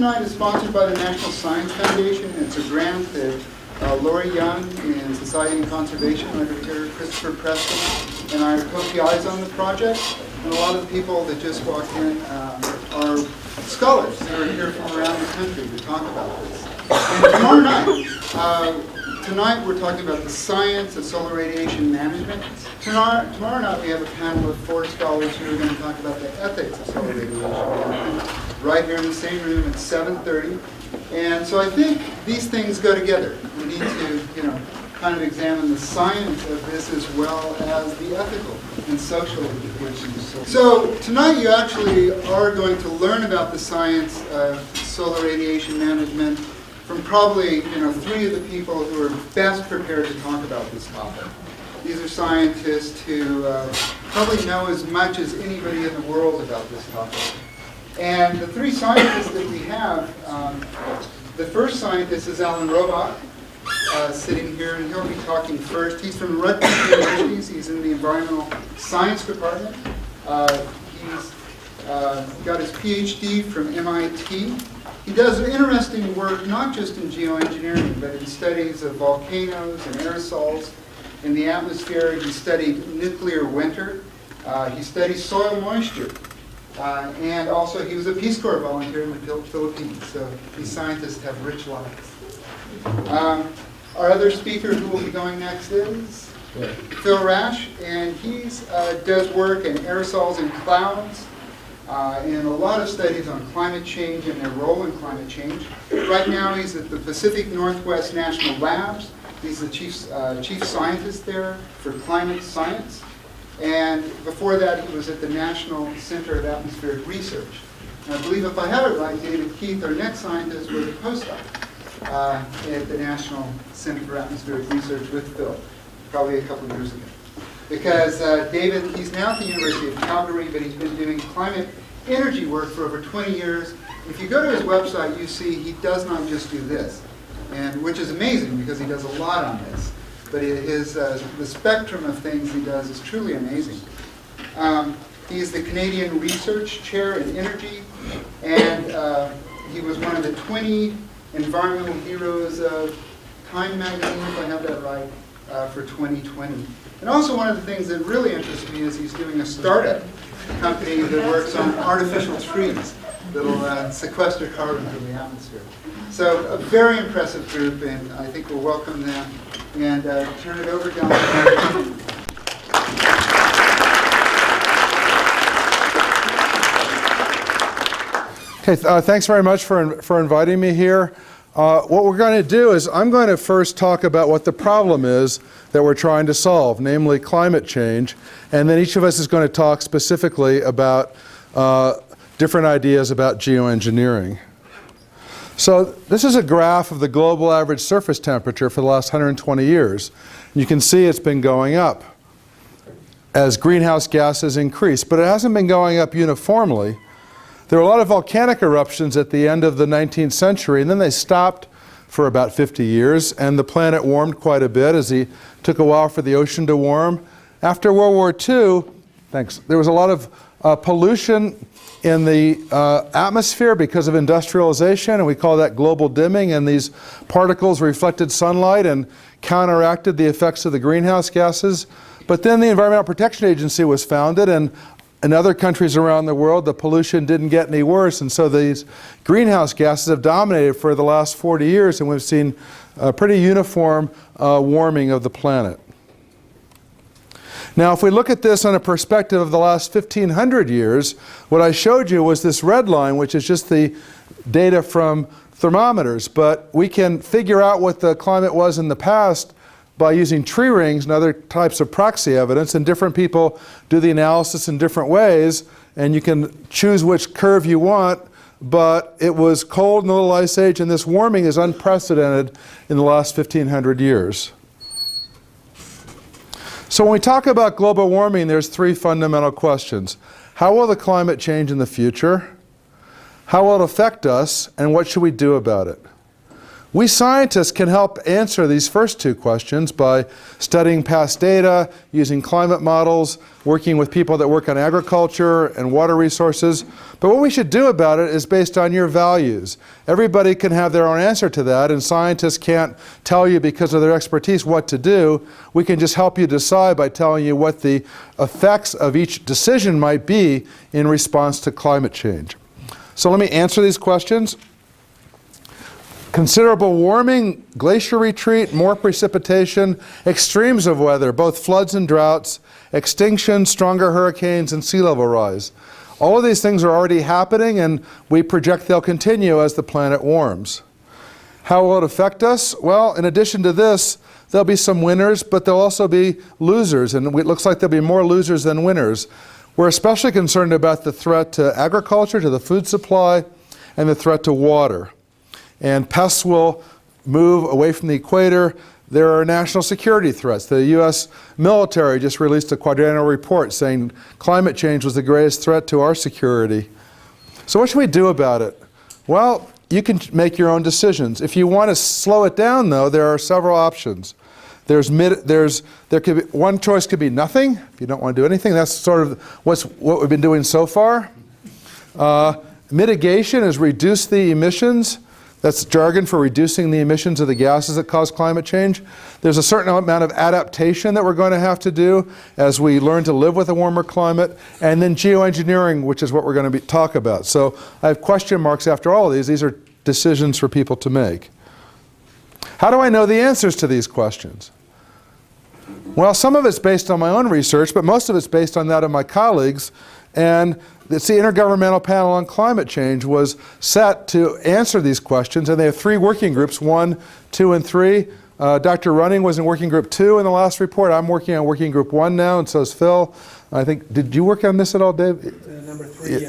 tonight is sponsored by the National Science Foundation. It's a grant that Lori Young in Society and Conservation, over here Christopher Preston, and I are co-PIs on the project. And a lot of the people that just walked in are scholars that are here from around the country to talk about this. And tomorrow night, tonight we're talking about the science of solar radiation management. Tomorrow night we have a panel of 4 scholars who are going to talk about the ethics of solar radiation management right here in the same room at 7:30. And so I think these things go together. We need to, kind of examine the science of this as well as the ethical and social implications. So tonight you actually are going to learn about the science of solar radiation management from probably, 3 of the people who are best prepared to talk about this topic. These are scientists who probably know as much as anybody in the world about this topic. And the 3 scientists that we have, the first scientist is Alan Robach, sitting here, and he'll be talking first. He's from Rutgers University. He's in the Environmental Science Department. He's got his PhD from MIT. He does interesting work not just in geoengineering, but in studies of volcanoes and aerosols in the atmosphere. He studied nuclear winter. He studies soil moisture. And also he was a Peace Corps volunteer in the Philippines. So these scientists have rich lives. Our other speaker who will be going next is Phil Rash, and he does work in aerosols and clouds, and a lot of studies on climate change and their role in climate change. Right now he's at the Pacific Northwest National Labs. He's the chief scientist there for climate science. And before that, he was at the National Center of Atmospheric Research. And I believe, if I have it right, David Keith, our next scientist, was a postdoc at the National Center for Atmospheric Research with Phil, probably a couple of years ago. Because David, he's now at the University of Calgary, but he's been doing climate energy work for over 20 years. If you go to his website, you see he does not just do this, and which is amazing because he does a lot on this. But the spectrum of things he does is truly amazing. He is the Canadian Research Chair in Energy, and he was one of the 20 environmental heroes of Time magazine, if I have that right, for 2020. And also one of the things that really interests me is he's doing a startup company that works on artificial trees that will sequester carbon from the atmosphere. So a very impressive group, and I think we'll welcome them and turn it over down to Okay, thanks very much for inviting me here. What we're going to do is I'm going to first talk about what the problem is that we're trying to solve, namely climate change, and then each of us is going to talk specifically about different ideas about geoengineering. So this is a graph of the global average surface temperature for the last 120 years. You can see it's been going up as greenhouse gases increase, but it hasn't been going up uniformly. There were a lot of volcanic eruptions at the end of the 19th century, and then they stopped for about 50 years, and the planet warmed quite a bit as it took a while for the ocean to warm. After World War II, there was a lot of pollution in the atmosphere because of industrialization, and we call that global dimming, and these particles reflected sunlight and counteracted the effects of the greenhouse gases. But then the Environmental Protection Agency was founded, and in other countries around the world, the pollution didn't get any worse, and so these greenhouse gases have dominated for the last 40 years, and we've seen a pretty uniform warming of the planet. Now, if we look at this on a perspective of the last 1,500 years, what I showed you was this red line, which is just the data from thermometers. But we can figure out what the climate was in the past by using tree rings and other types of proxy evidence, and different people do the analysis in different ways, and you can choose which curve you want, but it was cold in the Little Ice Age, and this warming is unprecedented in the last 1,500 years. So when we talk about global warming, there's 3 fundamental questions. How will the climate change in the future? How will it affect us? And what should we do about it? We scientists can help answer these first two questions by studying past data, using climate models, working with people that work on agriculture and water resources. But what we should do about it is based on your values. Everybody can have their own answer to that, and scientists can't tell you because of their expertise what to do. We can just help you decide by telling you what the effects of each decision might be in response to climate change. So let me answer these questions. Considerable warming, glacier retreat, more precipitation, extremes of weather, both floods and droughts, extinction, stronger hurricanes, and sea level rise. All of these things are already happening, and we project they'll continue as the planet warms. How will it affect us? Well, in addition to this, there'll be some winners, but there'll also be losers, and it looks like there'll be more losers than winners. We're especially concerned about the threat to agriculture, to the food supply, and the threat to water. And pests will move away from the equator. There are national security threats. The U.S. military just released a quadrennial report saying climate change was the greatest threat to our security. So what should we do about it? Well, you can make your own decisions. If you want to slow it down, though, there are several options. There could be, one choice could be nothing. If you don't want to do anything, that's sort of what we've been doing so far. Mitigation is reduce the emissions. That's jargon for reducing the emissions of the gases that cause climate change. There's a certain amount of adaptation that we're going to have to do as we learn to live with a warmer climate. And then geoengineering, which is what we're going to talk about. So I have question marks after all of these. These are decisions for people to make. How do I know the answers to these questions? Well, some of it's based on my own research, but most of it's based on that of my colleagues. And it's the Intergovernmental Panel on Climate Change was set to answer these questions, and they have 3 working groups, 1, 2, and 3. Dr. Running was in working group 2 in the last report. I'm working on working group 1 now, and so is Phil. I think, did you work on this at all, Dave? Number 3.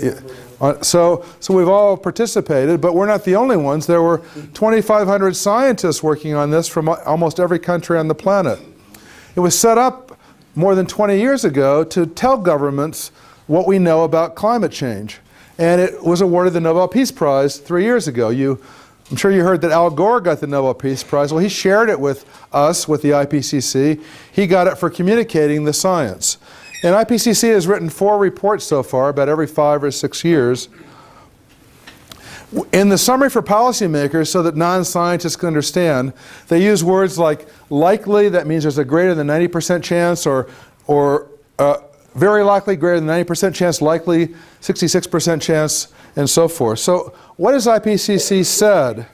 Yeah. So we've all participated, but we're not the only ones. There were 2,500 scientists working on this from almost every country on the planet. It was set up more than 20 years ago to tell governments what we know about climate change. And it was awarded the Nobel Peace Prize 3 years ago. I'm sure you heard that Al Gore got the Nobel Peace Prize. Well, he shared it with us, with the IPCC. He got it for communicating the science. And IPCC has written 4 reports so far, about every 5 or 6 years. In the summary for policymakers, so that non-scientists can understand, they use words like likely, that means there's a greater than 90% chance, or very likely, greater than 90% chance, likely, 66% chance, and so forth. So what has IPCC said?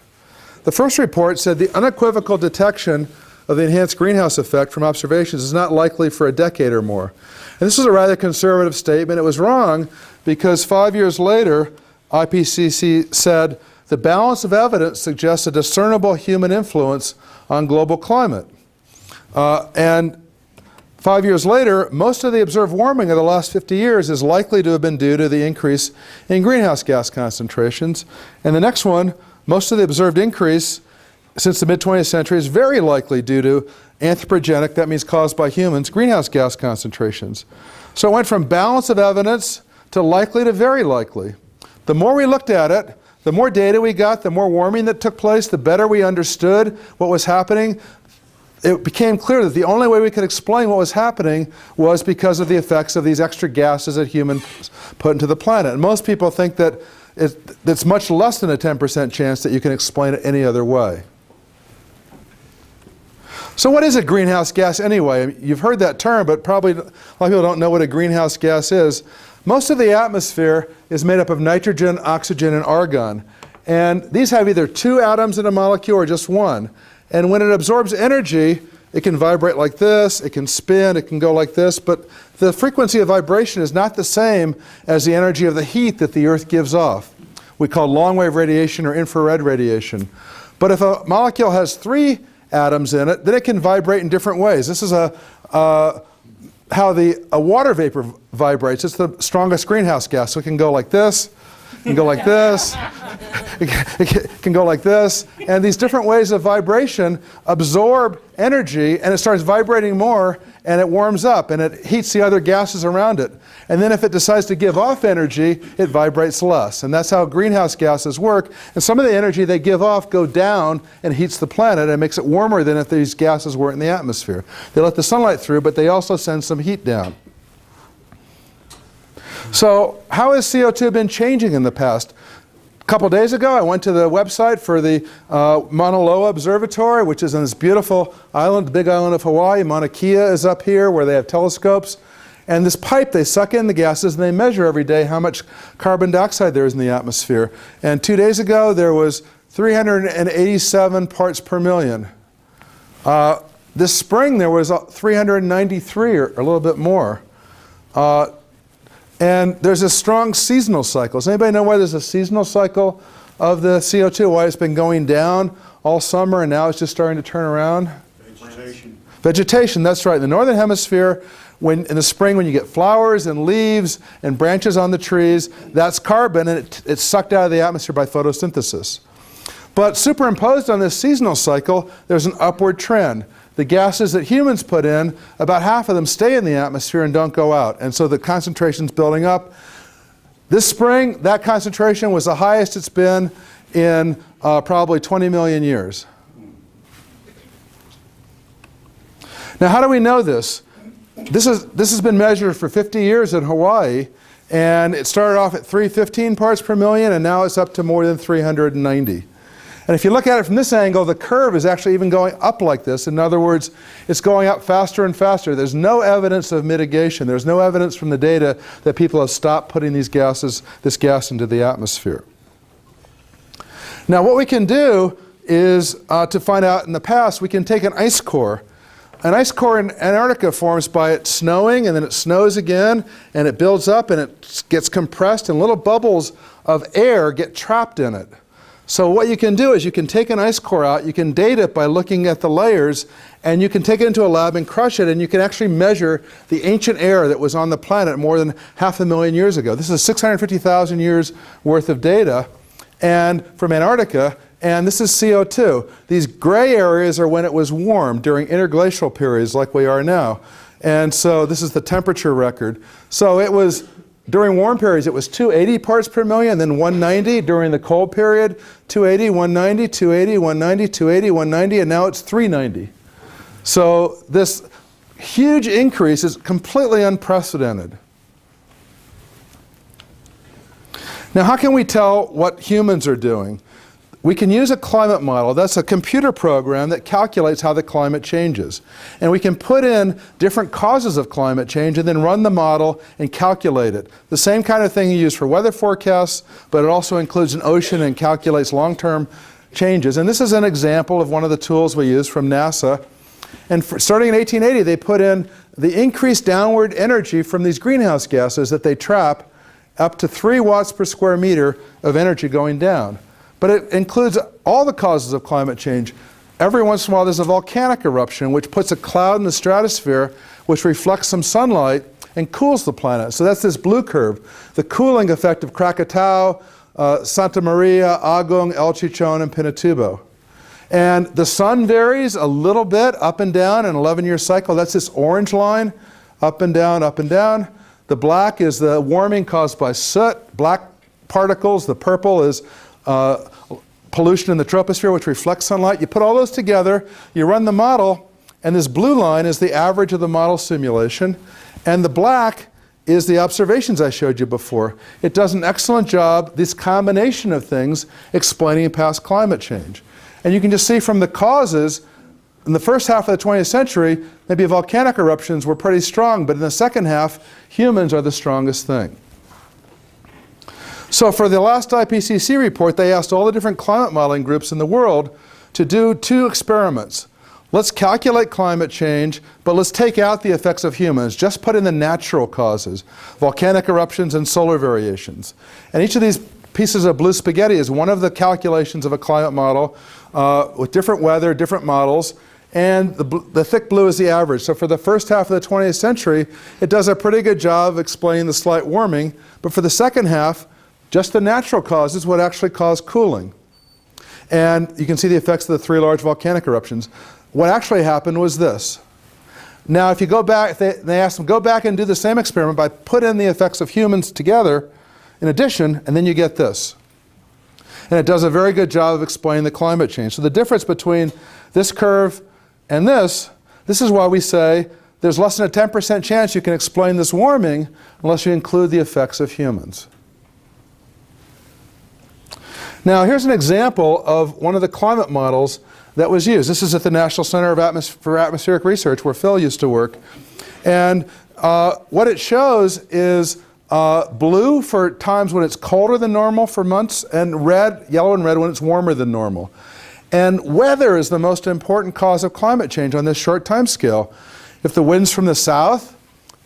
The first report said the unequivocal detection of the enhanced greenhouse effect from observations is not likely for a decade or more. And this is a rather conservative statement. It was wrong because 5 years later, IPCC said the balance of evidence suggests a discernible human influence on global climate. And 5 years later, most of the observed warming of the last 50 years is likely to have been due to the increase in greenhouse gas concentrations. And the next one, most of the observed increase since the mid-20th century is very likely due to anthropogenic, that means caused by humans, greenhouse gas concentrations. So it went from balance of evidence to likely to very likely. The more we looked at it, the more data we got, the more warming that took place, the better we understood what was happening. It became clear that the only way we could explain what was happening was because of the effects of these extra gases that humans put into the planet. And most people think that it's much less than a 10% chance that you can explain it any other way. So what is a greenhouse gas anyway? You've heard that term, but probably a lot of people don't know what a greenhouse gas is. Most of the atmosphere is made up of nitrogen, oxygen, and argon. And these have either 2 atoms in a molecule or just 1. And when it absorbs energy, it can vibrate like this, it can spin, it can go like this, but the frequency of vibration is not the same as the energy of the heat that the Earth gives off. We call long-wave radiation or infrared radiation. But if a molecule has 3 atoms in it, then it can vibrate in different ways. This is how a water vapor vibrates. It's the strongest greenhouse gas, so it can go like this, it can go like this, it can go like this, and these different ways of vibration absorb energy, and it starts vibrating more, and it warms up and it heats the other gases around it. And then if it decides to give off energy, it vibrates less. And that's how greenhouse gases work. And some of the energy they give off go down and heats the planet and makes it warmer than if these gases were in the atmosphere. They let the sunlight through, but they also send some heat down. So how has CO2 been changing in the past? A couple days ago, I went to the website for the Mauna Loa Observatory, which is on this beautiful island, the big island of Hawaii. Mauna Kea is up here where they have telescopes. And this pipe, they suck in the gases and they measure every day how much carbon dioxide there is in the atmosphere. And 2 days ago, there was 387 parts per million. This spring, there was 393 or a little bit more. And there's a strong seasonal cycle. Does anybody know why there's a seasonal cycle of the CO2? Why it's been going down all summer and now it's just starting to turn around? Vegetation. Vegetation, that's right. In the northern hemisphere, in the spring when you get flowers and leaves and branches on the trees, that's carbon and it's sucked out of the atmosphere by photosynthesis. But superimposed on this seasonal cycle, there's an upward trend. The gases that humans put in, about half of them stay in the atmosphere and don't go out. And so the concentration's building up. This spring, that concentration was the highest it's been in probably 20 million years. Now, how do we know this? This has been measured for 50 years in Hawaii, and it started off at 315 parts per million, and now it's up to more than 390. And if you look at it from this angle, the curve is actually even going up like this. In other words, it's going up faster and faster. There's no evidence of mitigation. There's no evidence from the data that people have stopped putting this gas into the atmosphere. Now, what we can do is, to find out in the past, we can take an ice core. An ice core in Antarctica forms by it snowing, and then it snows again, and it builds up, and it gets compressed, and little bubbles of air get trapped in it. So what you can do is you can take an ice core out, you can date it by looking at the layers, and you can take it into a lab and crush it, and you can actually measure the ancient air that was on the planet more than 500,000 years ago. This is 650,000 years worth of data and from Antarctica, and this is CO2. These gray areas are when it was warm during interglacial periods like we are now. And so this is the temperature record. So it was, during warm periods, it was 280 parts per million, then 190 during the cold period, 280, 190, 280, 190, 280, 190, and now it's 390. So this huge increase is completely unprecedented. Now, how can we tell what humans are doing? We can use a climate model. That's a computer program that calculates how the climate changes. And we can put in different causes of climate change and then run the model and calculate it. The same kind of thing you use for weather forecasts, but it also includes an ocean and calculates long-term changes. And this is an example of one of the tools we use from NASA. And starting in 1880, they put in the increased downward energy from these greenhouse gases that they trap, up to 3 watts per square meter of energy going down. But it includes all the causes of climate change. Every once in a while there's a volcanic eruption which puts a cloud in the stratosphere which reflects some sunlight and cools the planet. So that's this blue curve. The cooling effect of Krakatau, Santa Maria, Agung, El Chichon, and Pinatubo. And the sun varies a little bit up and down in an 11-year cycle. That's this orange line, up and down, up and down. The black is the warming caused by soot, black particles. The purple is pollution in the troposphere, which reflects sunlight. You put all those together, you run the model, and this blue line is the average of the model simulation, and the black is the observations I showed you before. It does an excellent job, this combination of things, explaining past climate change. And you can just see from the causes, in the first half of the 20th century, maybe volcanic eruptions were pretty strong, but in the second half, humans are the strongest thing. So for the last IPCC report, they asked all the different climate modeling groups in the world to do 2 experiments. Let's calculate climate change, but let's take out the effects of humans. Just put in the natural causes, volcanic eruptions and solar variations. And each of these pieces of blue spaghetti is one of the calculations of a climate model with different weather, different models. And the thick blue is the average. So for the first half of the 20th century, it does a pretty good job of explaining the slight warming. But for the second half, just the natural causes would actually cause cooling. And you can see the effects of the 3 large volcanic eruptions. What actually happened was this. Now, if you go back, they ask them, go back and do the same experiment by put in the effects of humans together in addition, and then you get this. And it does a very good job of explaining the climate change. So the difference between this curve and this is why we say there's less than a 10% chance you can explain this warming unless you include the effects of humans. Now, here's an example of one of the climate models that was used. This is at the National Center for Atmospheric Research, where Phil used to work. And what it shows is blue for times when it's colder than normal for months, and red, yellow and red when it's warmer than normal. And weather is the most important cause of climate change on this short time scale. If the wind's from the south,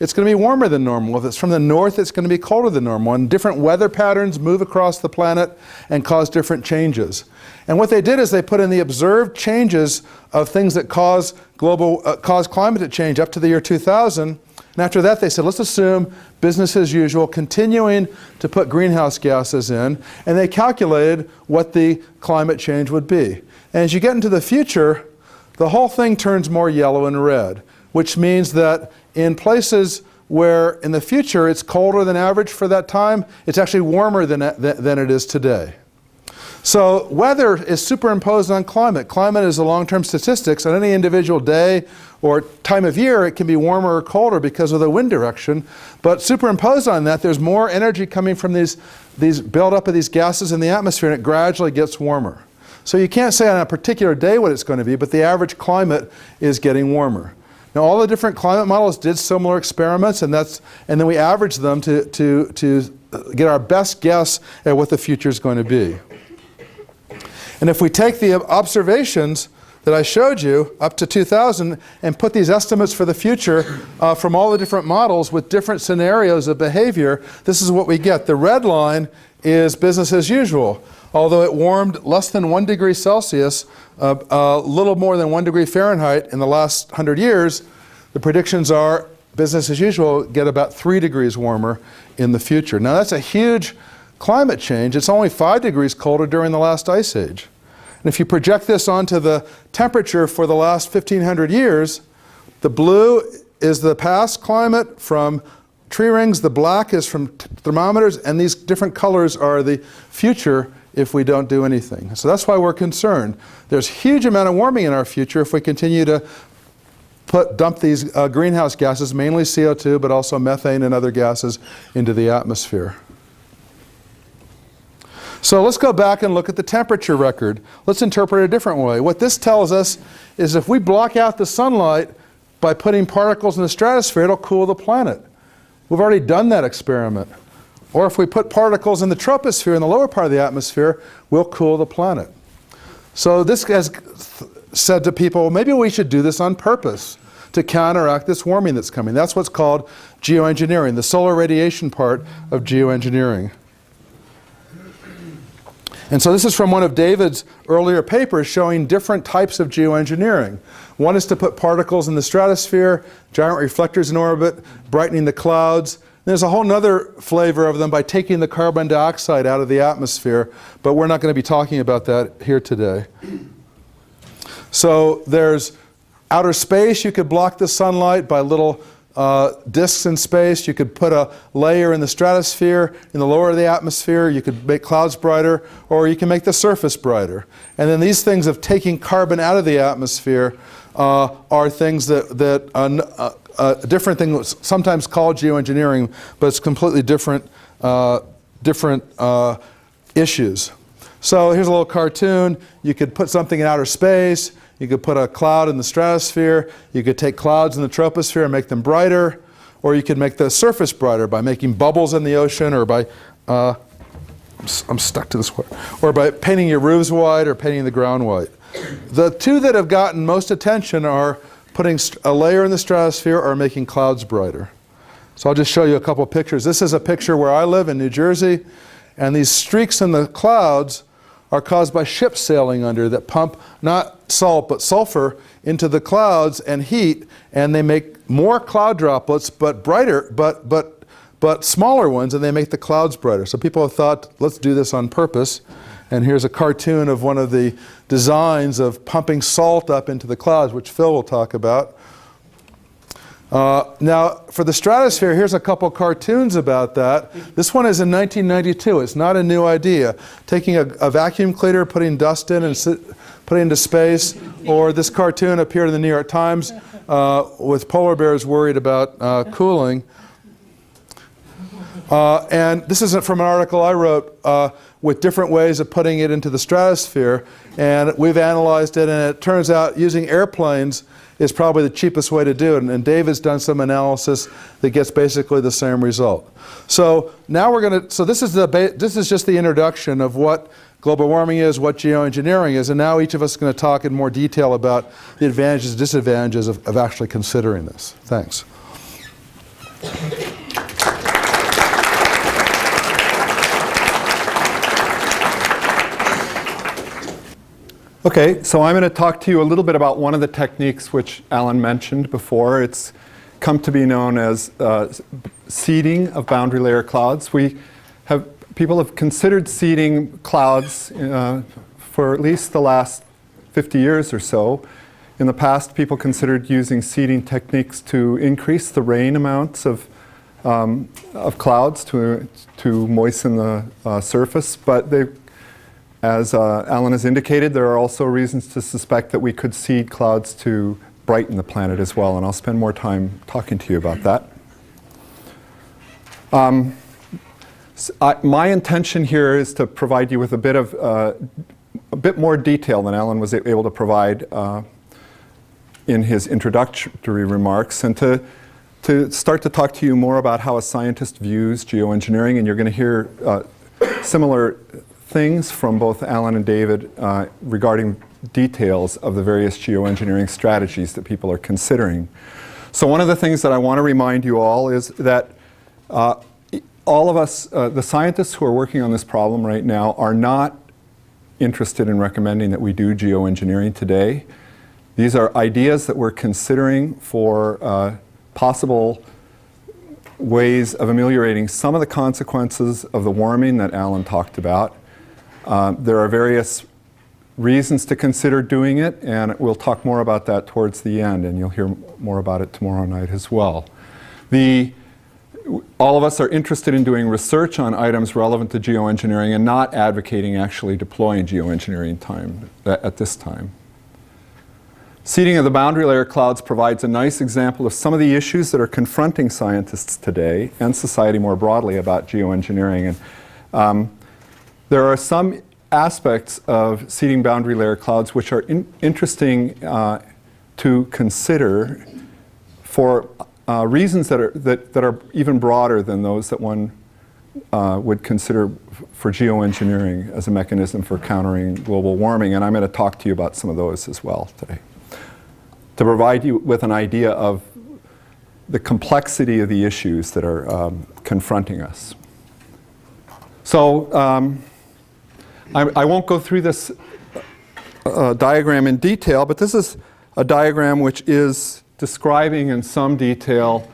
it's going to be warmer than normal. If it's from the north, it's going to be colder than normal. And different weather patterns move across the planet and cause different changes. And what they did is they put in the observed changes of things that cause climate to change up to the year 2000. And after that, they said, let's assume business as usual, continuing to put greenhouse gases in. And they calculated what the climate change would be. And as you get into the future, the whole thing turns more yellow and red, which means that in places where in the future it's colder than average for that time, it's actually warmer than it is today. So weather is superimposed on climate. Climate is a long-term statistics. On any individual day or time of year, it can be warmer or colder because of the wind direction. But superimposed on that, there's more energy coming from these buildup of these gases in the atmosphere, and it gradually gets warmer. So you can't say on a particular day what it's going to be, but the average climate is getting warmer. Now, all the different climate models did similar experiments, and then we averaged them to get our best guess at what the future is going to be. And if we take the observations that I showed you up to 2000 and put these estimates for the future from all the different models with different scenarios of behavior, this is what we get. The red line is business as usual. Although it warmed less than 1 degree Celsius, a little more than 1 degree Fahrenheit in the last 100 years, the predictions are business as usual get about 3 degrees warmer in the future. Now that's a huge climate change. It's only 5 degrees colder during the last ice age. And if you project this onto the temperature for the last 1,500 years, the blue is the past climate from tree rings, the black is from thermometers, and these different colors are the future if we don't do anything. So that's why we're concerned. There's a huge amount of warming in our future if we continue to dump these greenhouse gases, mainly CO2, but also methane and other gases, into the atmosphere. So let's go back and look at the temperature record. Let's interpret it a different way. What this tells us is if we block out the sunlight by putting particles in the stratosphere, it'll cool the planet. We've already done that experiment. Or if we put particles in the troposphere, in the lower part of the atmosphere, we'll cool the planet. So this has said to people, well, maybe we should do this on purpose to counteract this warming that's coming. That's what's called geoengineering, the solar radiation part of geoengineering. And so this is from one of David's earlier papers showing different types of geoengineering. One is to put particles in the stratosphere, giant reflectors in orbit, brightening the clouds. There's a whole other flavor of them by taking the carbon dioxide out of the atmosphere, but we're not going to be talking about that here today. So there's outer space. You could block the sunlight by little disks in space. You could put a layer in the stratosphere, in the lower of the atmosphere. You could make clouds brighter, or you can make the surface brighter. And then these things of taking carbon out of the atmosphere are things that a different thing that's sometimes called geoengineering, but it's completely different issues. So here's a little cartoon. You could put something in outer space. You could put a cloud in the stratosphere. You could take clouds in the troposphere and make them brighter. Or you could make the surface brighter by making bubbles in the ocean, or by, I'm stuck to this word, or by painting your roofs white or painting the ground white. The two that have gotten most attention are putting a layer in the stratosphere or making clouds brighter. So I'll just show you a couple pictures. This is a picture where I live in New Jersey, and these streaks in the clouds are caused by ships sailing under that pump not salt but sulfur into the clouds and heat, and they make more cloud droplets but brighter, but smaller ones, and they make the clouds brighter. So people have thought, let's do this on purpose. And here's a cartoon of one of the designs of pumping salt up into the clouds, which Phil will talk about. Now, for the stratosphere, here's a couple cartoons about that. This one is in 1992. It's not a new idea. Taking a vacuum cleaner, putting dust in and putting into space, or this cartoon appeared in the New York Times with polar bears worried about cooling. And this is from an article I wrote with different ways of putting it into the stratosphere. And we've analyzed it, and it turns out using airplanes is probably the cheapest way to do it. And David's done some analysis that gets basically the same result. So now we're going to, so this is just the introduction of what global warming is, what geoengineering is, and now each of us is going to talk in more detail about the advantages and disadvantages of actually considering this. Thanks. Okay, so I'm going to talk to you a little bit about one of the techniques which Alan mentioned before. It's come to be known as seeding of boundary layer clouds. People have considered seeding clouds for at least the last 50 years or so. In the past, people considered using seeding techniques to increase the rain amounts of clouds to moisten the surface, but as Alan has indicated, there are also reasons to suspect that we could seed clouds to brighten the planet as well, and I'll spend more time talking to you about that. My intention here is to provide you with a bit more detail than Alan was able to provide in his introductory remarks, and to start to talk to you more about how a scientist views geoengineering, and you're going to hear similar things from both Alan and David regarding details of the various geoengineering strategies that people are considering. So one of the things that I want to remind you all is that all of us, the scientists who are working on this problem right now, are not interested in recommending that we do geoengineering today. These are ideas that we're considering for possible ways of ameliorating some of the consequences of the warming that Alan talked about. There are various reasons to consider doing it, and we'll talk more about that towards the end, and you'll hear more about it tomorrow night as well. All of us are interested in doing research on items relevant to geoengineering and not advocating actually deploying geoengineering at this time. Seeding of the boundary layer clouds provides a nice example of some of the issues that are confronting scientists today and society more broadly about geoengineering. And there are some aspects of seeding boundary layer clouds which are interesting to consider for reasons that are even broader than those that one would consider for geoengineering as a mechanism for countering global warming. And I'm going to talk to you about some of those as well today, to provide you with an idea of the complexity of the issues that are confronting us. So I won't go through this diagram in detail, but this is a diagram which is describing in some detail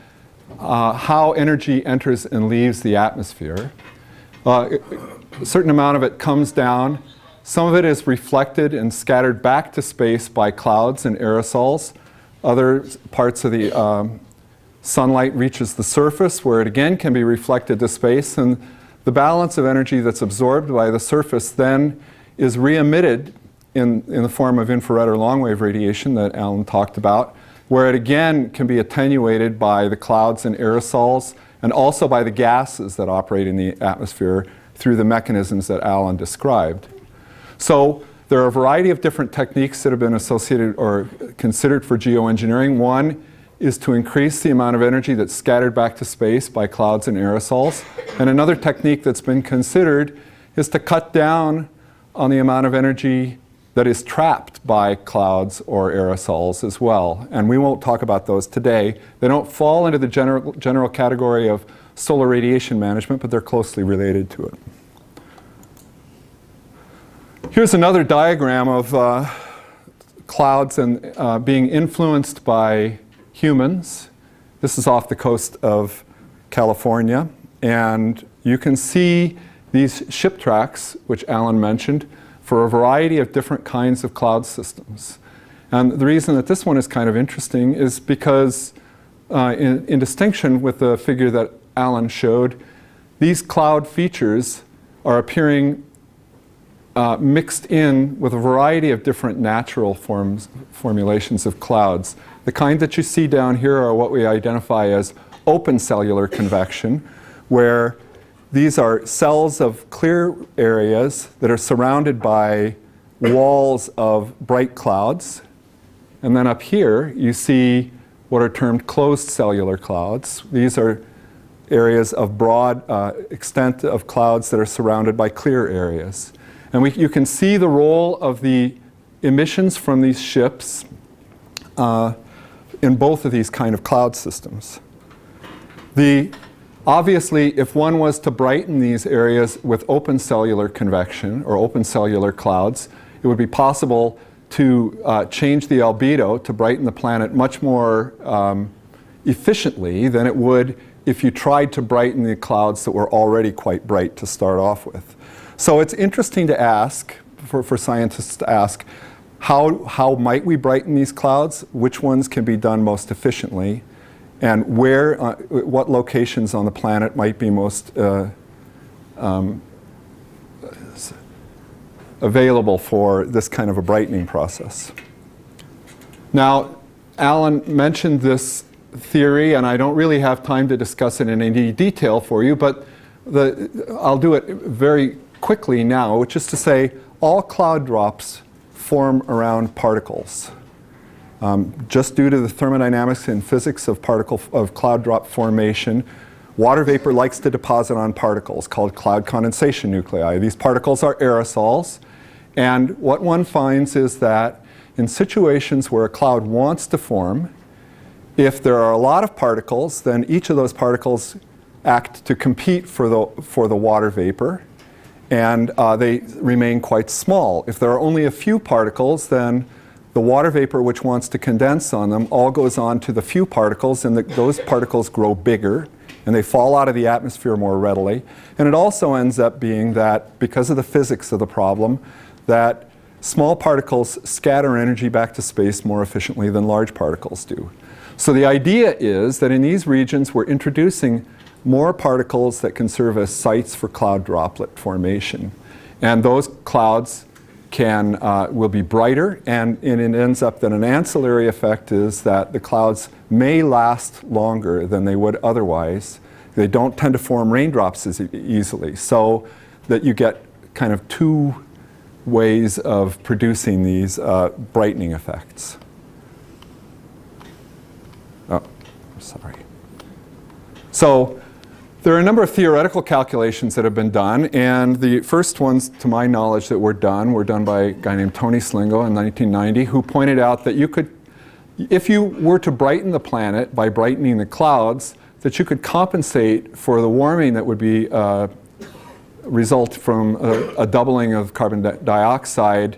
how energy enters and leaves the atmosphere. A certain amount of it comes down. Some of it is reflected and scattered back to space by clouds and aerosols. Other parts of the sunlight reaches the surface, where it again can be reflected to space, and the balance of energy that's absorbed by the surface then is re-emitted in the form of infrared or long-wave radiation that Alan talked about, where it again can be attenuated by the clouds and aerosols, and also by the gases that operate in the atmosphere through the mechanisms that Alan described. So there are a variety of different techniques that have been associated or considered for geoengineering. One is to increase the amount of energy that's scattered back to space by clouds and aerosols. And another technique that's been considered is to cut down on the amount of energy that is trapped by clouds or aerosols as well. And we won't talk about those today. They don't fall into the general category of solar radiation management, but they're closely related to it. Here's another diagram of clouds and being influenced by humans. This is off the coast of California, and you can see these ship tracks, which Alan mentioned, for a variety of different kinds of cloud systems. And the reason that this one is kind of interesting is because in distinction with the figure that Alan showed, these cloud features are appearing mixed in with a variety of different natural formulations of clouds. The kind that you see down here are what we identify as open cellular convection, where these are cells of clear areas that are surrounded by walls of bright clouds. And then up here, you see what are termed closed cellular clouds. These are areas of broad extent of clouds that are surrounded by clear areas. And you can see the role of the emissions from these ships in both of these kind of cloud systems. Obviously, if one was to brighten these areas with open cellular convection or open cellular clouds, it would be possible to change the albedo to brighten the planet much more efficiently than it would if you tried to brighten the clouds that were already quite bright to start off with. So it's interesting to ask, for scientists to ask, how might we brighten these clouds? Which ones can be done most efficiently? And what locations on the planet might be most available for this kind of a brightening process. Now, Alan mentioned this theory, and I don't really have time to discuss it in any detail for you, but I'll do it very quickly now, which is to say all cloud drops form around particles. Just due to the thermodynamics and physics of cloud drop formation, water vapor likes to deposit on particles called cloud condensation nuclei. These particles are aerosols, and what one finds is that in situations where a cloud wants to form, if there are a lot of particles, then each of those particles act to compete for the water vapor, and they remain quite small. If there are only a few particles, then the water vapor which wants to condense on them all goes on to the few particles, and those particles grow bigger and they fall out of the atmosphere more readily. And it also ends up being that, because of the physics of the problem, that small particles scatter energy back to space more efficiently than large particles do. So the idea is that in these regions we're introducing more particles that can serve as sites for cloud droplet formation. And those clouds will be brighter, and it ends up that an ancillary effect is that the clouds may last longer than they would otherwise. They don't tend to form raindrops as easily, so that you get kind of two ways of producing these brightening effects. Oh, sorry. So there are a number of theoretical calculations that have been done, and the first ones, to my knowledge, that were done by a guy named Tony Slingo in 1990, who pointed out that you could, if you were to brighten the planet by brightening the clouds, that you could compensate for the warming that would be result from a doubling of carbon dioxide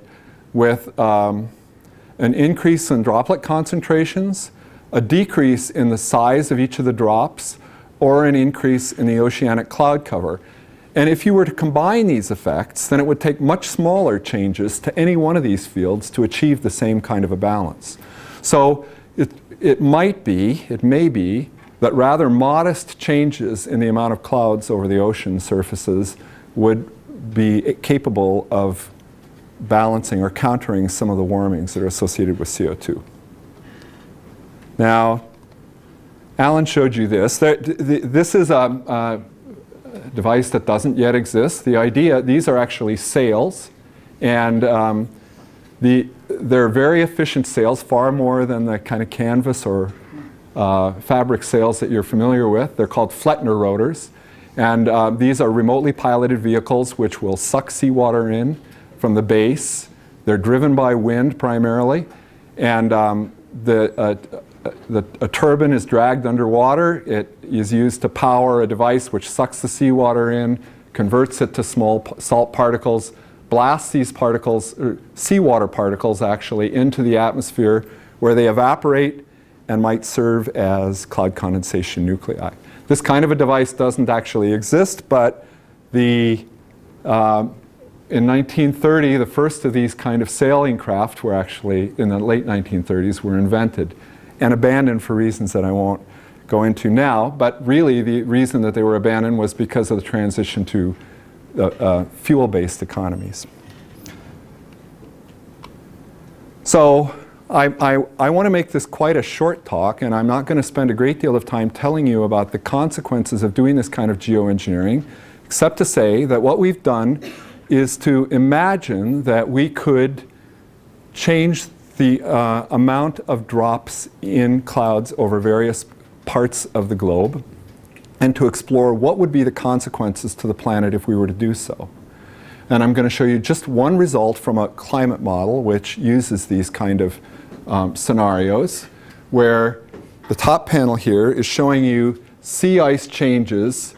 with an increase in droplet concentrations, a decrease in the size of each of the drops, or an increase in the oceanic cloud cover. And if you were to combine these effects, then it would take much smaller changes to any one of these fields to achieve the same kind of a balance. So it may be, that rather modest changes in the amount of clouds over the ocean surfaces would be capable of balancing or countering some of the warmings that are associated with CO2. Now, Alan showed you this. This is a device that doesn't yet exist. The idea, these are actually sails, and they're very efficient sails, far more than the kind of canvas or fabric sails that you're familiar with. They're called Flettner rotors, and these are remotely piloted vehicles which will suck seawater in from the base. They're driven by wind primarily, and a turbine is dragged underwater. It is used to power a device which sucks the seawater in, converts it to small salt particles, blasts these particles, or seawater particles actually, into the atmosphere where they evaporate and might serve as cloud condensation nuclei. This kind of a device doesn't actually exist, but in 1930, the first of these kind of sailing craft were actually, in the late 1930s, were invented and abandoned for reasons that I won't go into now, but really the reason that they were abandoned was because of the transition to fuel-based economies. So I want to make this quite a short talk, and I'm not going to spend a great deal of time telling you about the consequences of doing this kind of geoengineering, except to say that what we've done is to imagine that we could change the amount of drops in clouds over various parts of the globe, and to explore what would be the consequences to the planet if we were to do so. And I'm going to show you just one result from a climate model which uses these kind of scenarios, where the top panel here is showing you sea ice changes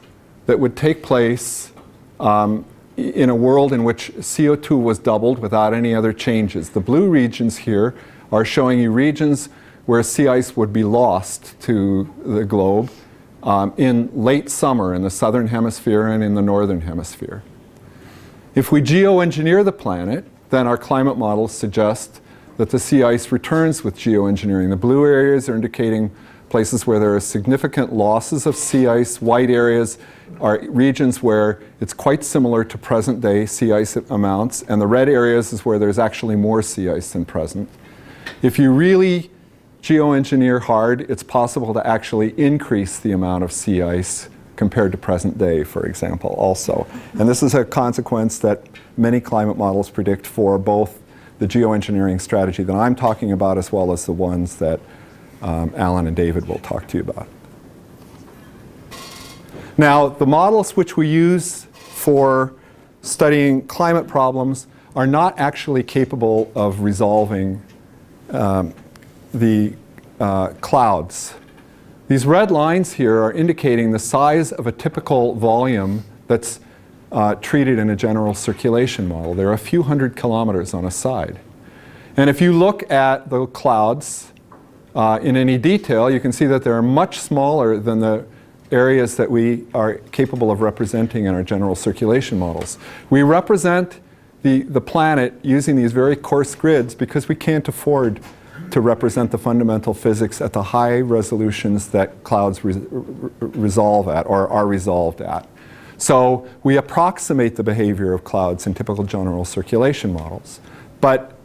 that would take place in a world in which CO2 was doubled without any other changes. The blue regions here are showing you regions where sea ice would be lost to the globe in late summer in the southern hemisphere and in the northern hemisphere. If we geoengineer the planet, then our climate models suggest that the sea ice returns with geoengineering. The blue areas are indicating places where there are significant losses of sea ice. White areas are regions where it's quite similar to present day sea ice amounts, and the red areas is where there's actually more sea ice than present. If you really geoengineer hard, it's possible to actually increase the amount of sea ice compared to present day, for example, also. And this is a consequence that many climate models predict for both the geoengineering strategy that I'm talking about as well as the ones that Alan and David will talk to you about. Now, the models which we use for studying climate problems are not actually capable of resolving the clouds. These red lines here are indicating the size of a typical volume that's treated in a general circulation model. There are a few hundred kilometers on a side. And if you look at the clouds in any detail, you can see that they're much smaller than the areas that we are capable of representing in our general circulation models. We represent the planet using these very coarse grids because we can't afford to represent the fundamental physics at the high resolutions that clouds resolve at or are resolved at. So we approximate the behavior of clouds in typical general circulation models. But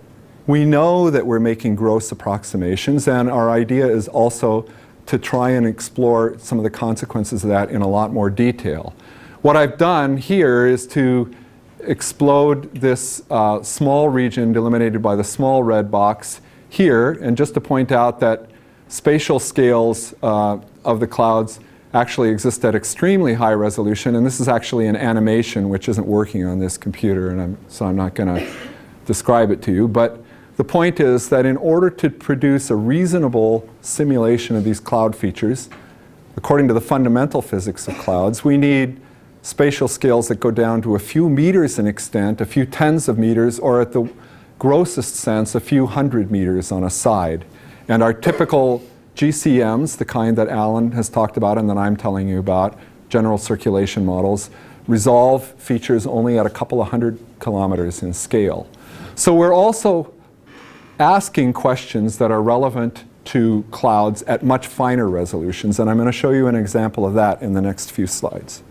we know that we're making gross approximations, and our idea is also to try and explore some of the consequences of that in a lot more detail. What I've done here is to explode this small region delimited by the small red box here, and just to point out that spatial scales of the clouds actually exist at extremely high resolution, and this is actually an animation which isn't working on this computer, and so I'm not going to describe it to you. But the point is that in order to produce a reasonable simulation of these cloud features, according to the fundamental physics of clouds, we need spatial scales that go down to a few meters in extent, a few tens of meters, or at the grossest sense, a few hundred meters on a side. And our typical GCMs, the kind that Alan has talked about and that I'm telling you about, general circulation models, resolve features only at a couple of hundred kilometers in scale. So we're also asking questions that are relevant to clouds at much finer resolutions, and I'm going to show you an example of that in the next few slides.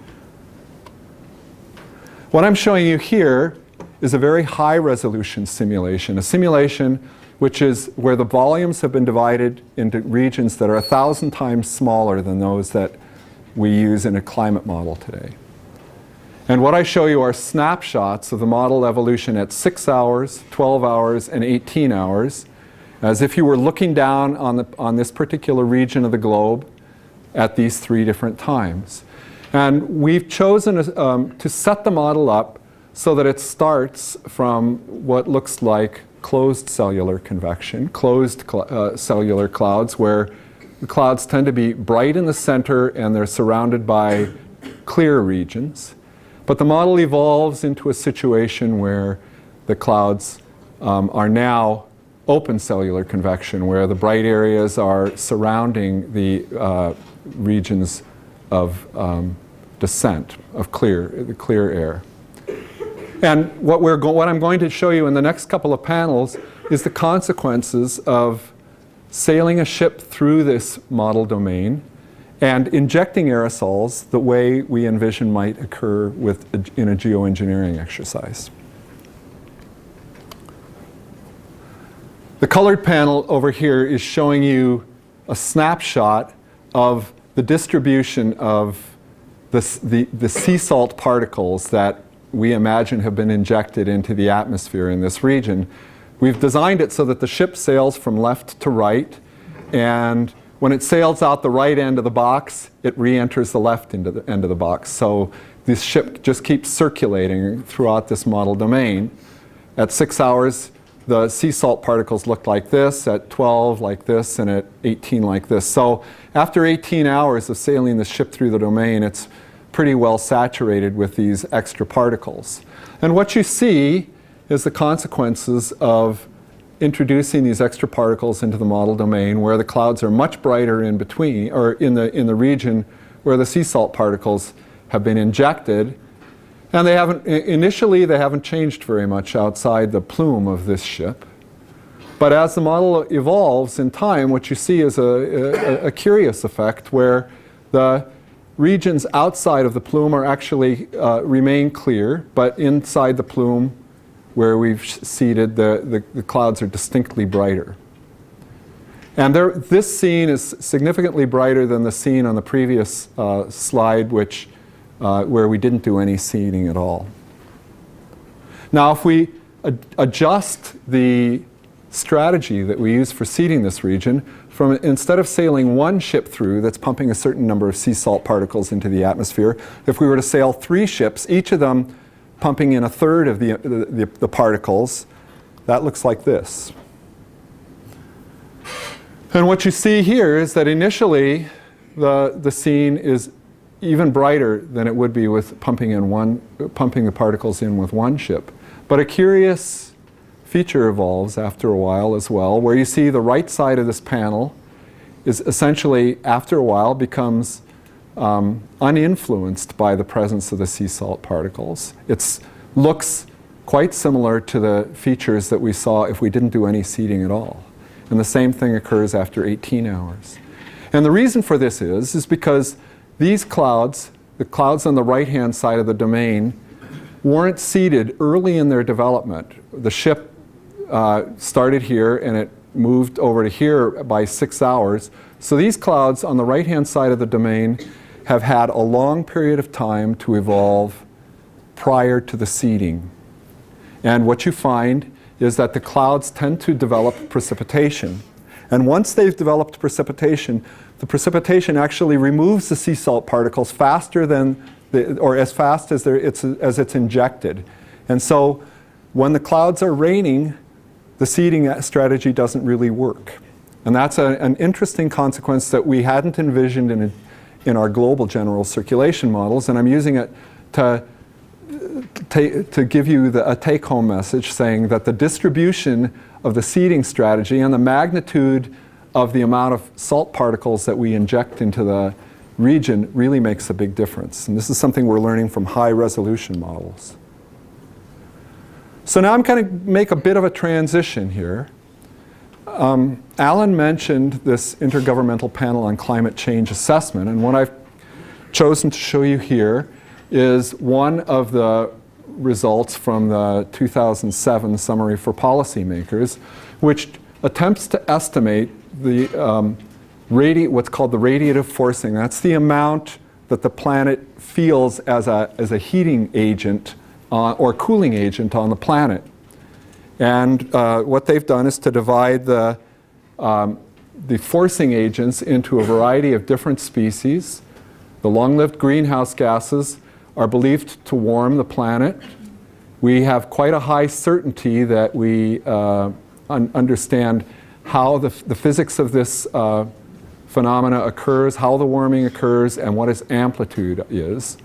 What I'm showing you here is a very high resolution simulation, a simulation which is where the volumes have been divided into regions that are 1,000 times smaller than those that we use in a climate model today. And what I show you are snapshots of the model evolution at 6 hours, 12 hours, and 18 hours, as if you were looking down on this particular region of the globe at these 3 different times. And we've chosen to set the model up so that it starts from what looks like closed cellular convection, closed cellular clouds, where the clouds tend to be bright in the center and they're surrounded by clear regions. But the model evolves into a situation where the clouds are now open cellular convection, where the bright areas are surrounding the regions of descent, of the clear air. And what I'm going to show you in the next couple of panels is the consequences of sailing a ship through this model domain and injecting aerosols the way we envision might occur in a geoengineering exercise. The colored panel over here is showing you a snapshot of the distribution of the sea salt particles that we imagine have been injected into the atmosphere in this region. We've designed it so that the ship sails from left to right, and when it sails out the right end of the box, it re-enters the left end of the box. So this ship just keeps circulating throughout this model domain. At 6 hours, the sea salt particles look like this, at 12 like this, and at 18 like this. So after 18 hours of sailing the ship through the domain, it's pretty well saturated with these extra particles. And what you see is the consequences of introducing these extra particles into the model domain, where the clouds are much brighter in between, or in the region where the sea salt particles have been injected. And initially they haven't changed very much outside the plume of this ship. But as the model evolves in time, what you see is a curious effect where the regions outside of the plume are actually remain clear, but inside the plume where we've seeded, the clouds are distinctly brighter. And this scene is significantly brighter than the scene on the previous slide, where we didn't do any seeding at all. Now, if we adjust the strategy that we use for seeding this region, from instead of sailing one ship through that's pumping a certain number of sea salt particles into the atmosphere, if we were to sail 3 ships, each of them pumping in a third of the particles, that looks like this. And what you see here is that initially the scene is even brighter than it would be with pumping the particles in with one ship. But a curious feature evolves after a while as well, where you see the right side of this panel is essentially, after a while, becomes uninfluenced by the presence of the sea salt particles. It looks quite similar to the features that we saw if we didn't do any seeding at all. And the same thing occurs after 18 hours. And the reason for this is because these clouds, the clouds on the right-hand side of the domain, weren't seeded early in their development. The ship started here and it moved over to here by 6 hours. So these clouds on the right-hand side of the domain have had a long period of time to evolve prior to the seeding. And what you find is that the clouds tend to develop precipitation. And once they've developed precipitation, the precipitation actually removes the sea salt particles faster than, or as fast as it's injected. And so when the clouds are raining, the seeding strategy doesn't really work. And that's an interesting consequence that we hadn't envisioned in our global general circulation models. And I'm using it to give you a take-home message saying that the distribution of the seeding strategy and the magnitude of the amount of salt particles that we inject into the region really makes a big difference. And this is something we're learning from high-resolution models. So now I'm going to make a bit of a transition here. Alan mentioned this Intergovernmental Panel on Climate Change Assessment, and what I've chosen to show you here is one of the results from the 2007 Summary for Policymakers, which attempts to estimate the what's called the radiative forcing. That's the amount that the planet feels as a heating agent or cooling agent on the planet. And what they've done is to divide the forcing agents into a variety of different species. The long-lived greenhouse gases are believed to warm the planet. We have quite a high certainty that we understand how the physics of this phenomena occurs, how the warming occurs, and what its amplitude is.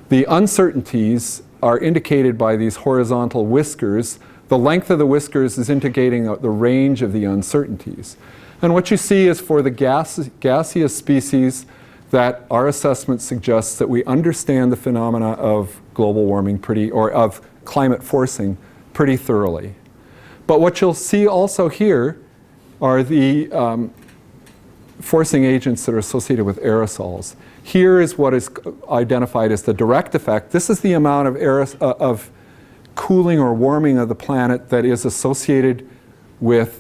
The uncertainties are indicated by these horizontal whiskers. The length of the whiskers is indicating the range of the uncertainties. And what you see is for the gaseous species, that our assessment suggests that we understand the phenomena of global warming or of climate forcing pretty thoroughly. But what you'll see also here are the forcing agents that are associated with aerosols. Here is what is identified as the direct effect. This is the amount of cooling or warming of the planet that is associated with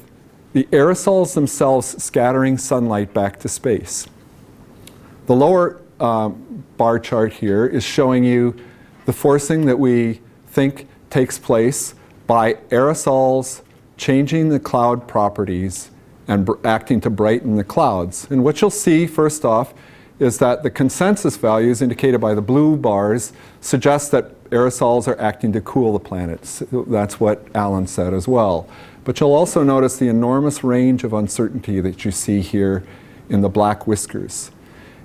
the aerosols themselves scattering sunlight back to space. The lower bar chart here is showing you the forcing that we think takes place by aerosols changing the cloud properties and acting to brighten the clouds. And what you'll see, first off, is that the consensus values indicated by the blue bars suggest that aerosols are acting to cool the planet. That's what Alan said as well. But you'll also notice the enormous range of uncertainty that you see here in the black whiskers.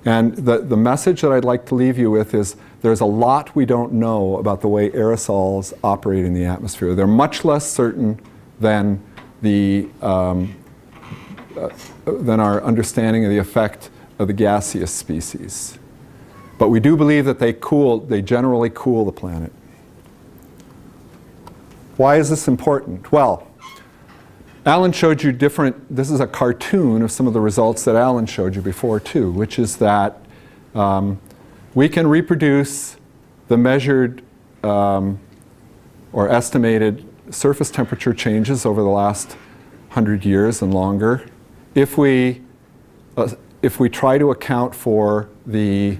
And the message that I'd like to leave you with is there's a lot we don't know about the way aerosols operate in the atmosphere. They're much less certain than than our understanding of the effect of the gaseous species. But we do believe that they generally cool the planet. Why is this important? Well, Alan showed you this is a cartoon of some of the results that Alan showed you before too, which is that we can reproduce the measured or estimated surface temperature changes over the last 100 years and longer if we try to account for the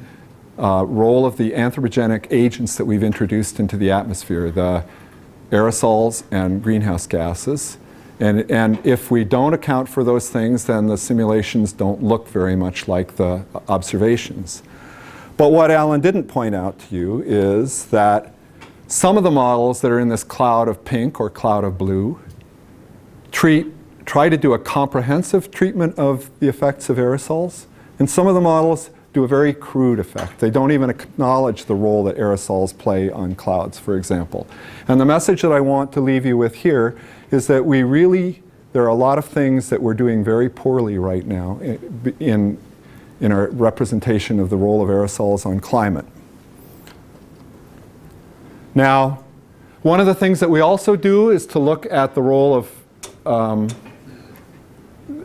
role of the anthropogenic agents that we've introduced into the atmosphere, the aerosols and greenhouse gases. And if we don't account for those things, then the simulations don't look very much like the observations. But what Alan didn't point out to you is that some of the models that are in this cloud of pink or cloud of blue try to do a comprehensive treatment of the effects of aerosols, and some of the models do a very crude effect. They don't even acknowledge the role that aerosols play on clouds, for example. And the message that I want to leave you with here is that there are a lot of things that we're doing very poorly right now in our representation of the role of aerosols on climate. Now, one of the things that we also do is to look at the role of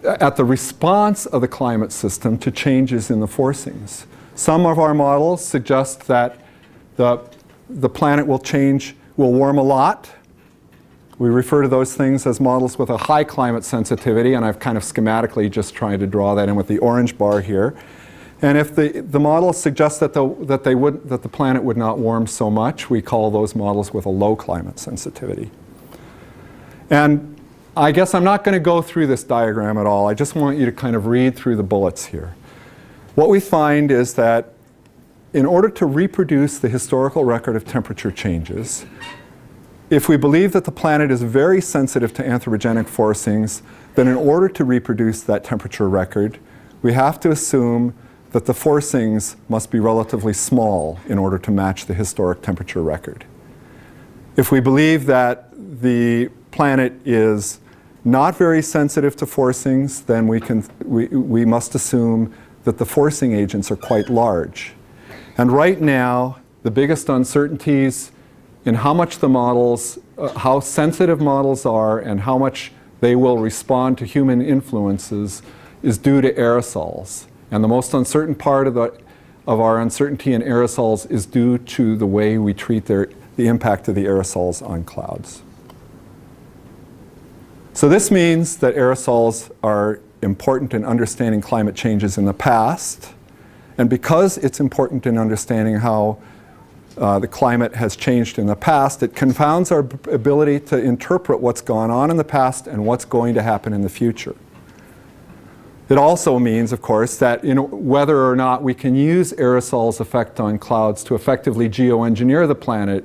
at the response of the climate system to changes in the forcings. Some of our models suggest that the planet will warm a lot. We refer to those things as models with a high climate sensitivity, and I've kind of schematically just tried to draw that in with the orange bar here. And if the models suggest that the planet would not warm so much, we call those models with a low climate sensitivity. And I guess I'm not going to go through this diagram at all. I just want you to kind of read through the bullets here. What we find is that in order to reproduce the historical record of temperature changes, if we believe that the planet is very sensitive to anthropogenic forcings, then in order to reproduce that temperature record, we have to assume that the forcings must be relatively small in order to match the historic temperature record. If we believe that the planet is not very sensitive to forcings, then we must assume that the forcing agents are quite large. And right now, the biggest uncertainties in how much the models, how sensitive models are and how much they will respond to human influences is due to aerosols. And the most uncertain part of our uncertainty in aerosols is due to the way we treat the impact of the aerosols on clouds. So this means that aerosols are important in understanding climate changes in the past. And because it's important in understanding how the climate has changed in the past, it confounds our ability to interpret what's gone on in the past and what's going to happen in the future. It also means, of course, that whether or not we can use aerosols' effect on clouds to effectively geoengineer the planet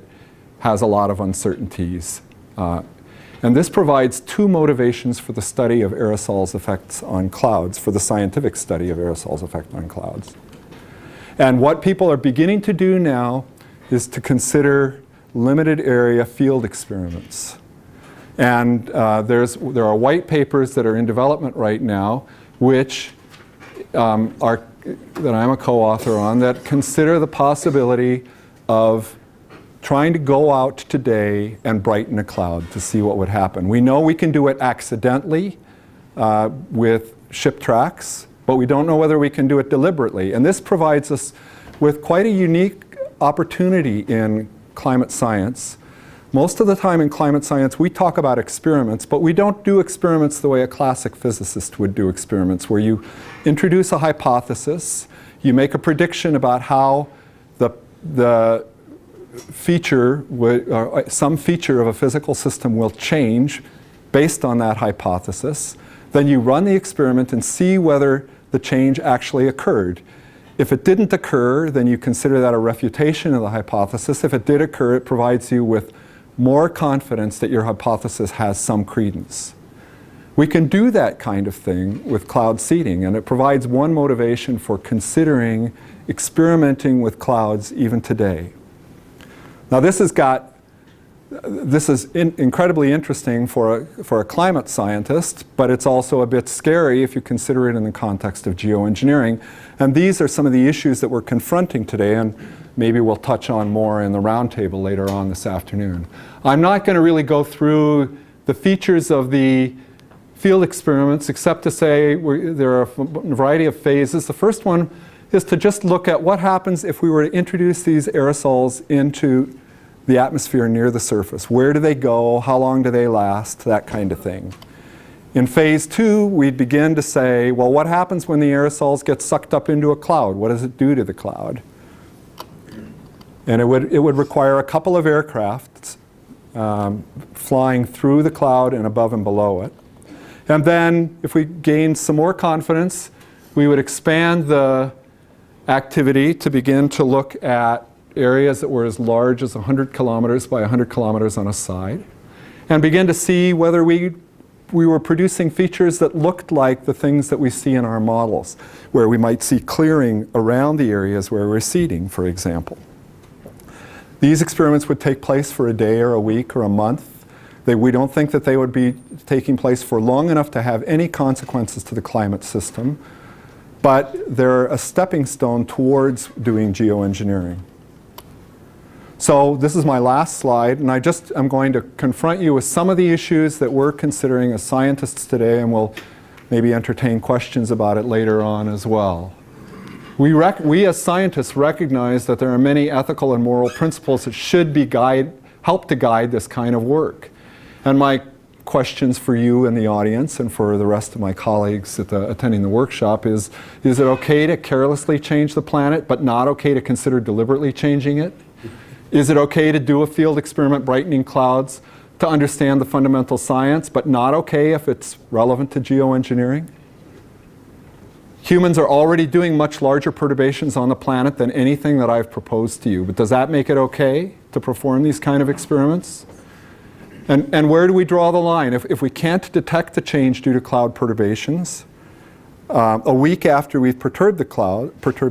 has a lot of uncertainties. And this provides two motivations for the study of aerosols' effects on clouds, for the scientific study of aerosols' effect on clouds. And what people are beginning to do now is to consider limited area field experiments. And there are white papers that are in development right now, which that I'm a co-author on, that consider the possibility of trying to go out today and brighten a cloud to see what would happen. We know we can do it accidentally with ship tracks, but we don't know whether we can do it deliberately. And this provides us with quite a unique opportunity in climate science. Most of the time in climate science, we talk about experiments, but we don't do experiments the way a classic physicist would do experiments, where you introduce a hypothesis, you make a prediction about how the feature, some feature of a physical system will change based on that hypothesis. Then you run the experiment and see whether the change actually occurred. If it didn't occur, then you consider that a refutation of the hypothesis. If it did occur, it provides you with more confidence that your hypothesis has some credence. We can do that kind of thing with cloud seeding, and it provides one motivation for considering experimenting with clouds even today. Now this is incredibly interesting for a climate scientist, but it's also a bit scary if you consider it in the context of geoengineering. And these are some of the issues that we're confronting today, and maybe we'll touch on more in the roundtable later on this afternoon. I'm not going to really go through the features of the field experiments, except to say there are a variety of phases. The first one is to just look at what happens if we were to introduce these aerosols into the atmosphere near the surface. Where do they go? How long do they last? That kind of thing. In phase 2, we'd begin to say, well, what happens when the aerosols get sucked up into a cloud? What does it do to the cloud? And it would require a couple of aircrafts flying through the cloud and above and below it. And then, if we gain some more confidence, we would expand the activity to begin to look at areas that were as large as 100 kilometers by 100 kilometers on a side, and begin to see whether we were producing features that looked like the things that we see in our models, where we might see clearing around the areas where we're seeding, for example. These experiments would take place for a day or a week or a month. We don't think that they would be taking place for long enough to have any consequences to the climate system, but they're a stepping stone towards doing geoengineering. So this is my last slide, and I'm going to confront you with some of the issues that we're considering as scientists today, and we'll maybe entertain questions about it later on as well. We as scientists recognize that there are many ethical and moral principles that should help to guide this kind of work. And my questions for you in the audience and for the rest of my colleagues attending the workshop is it okay to carelessly change the planet, but not okay to consider deliberately changing it? Is it okay to do a field experiment brightening clouds to understand the fundamental science, but not okay if it's relevant to geoengineering? Humans are already doing much larger perturbations on the planet than anything that I've proposed to you, but does that make it okay to perform these kind of experiments? And where do we draw the line? If we can't detect the change due to cloud perturbations, a week after we've perturbed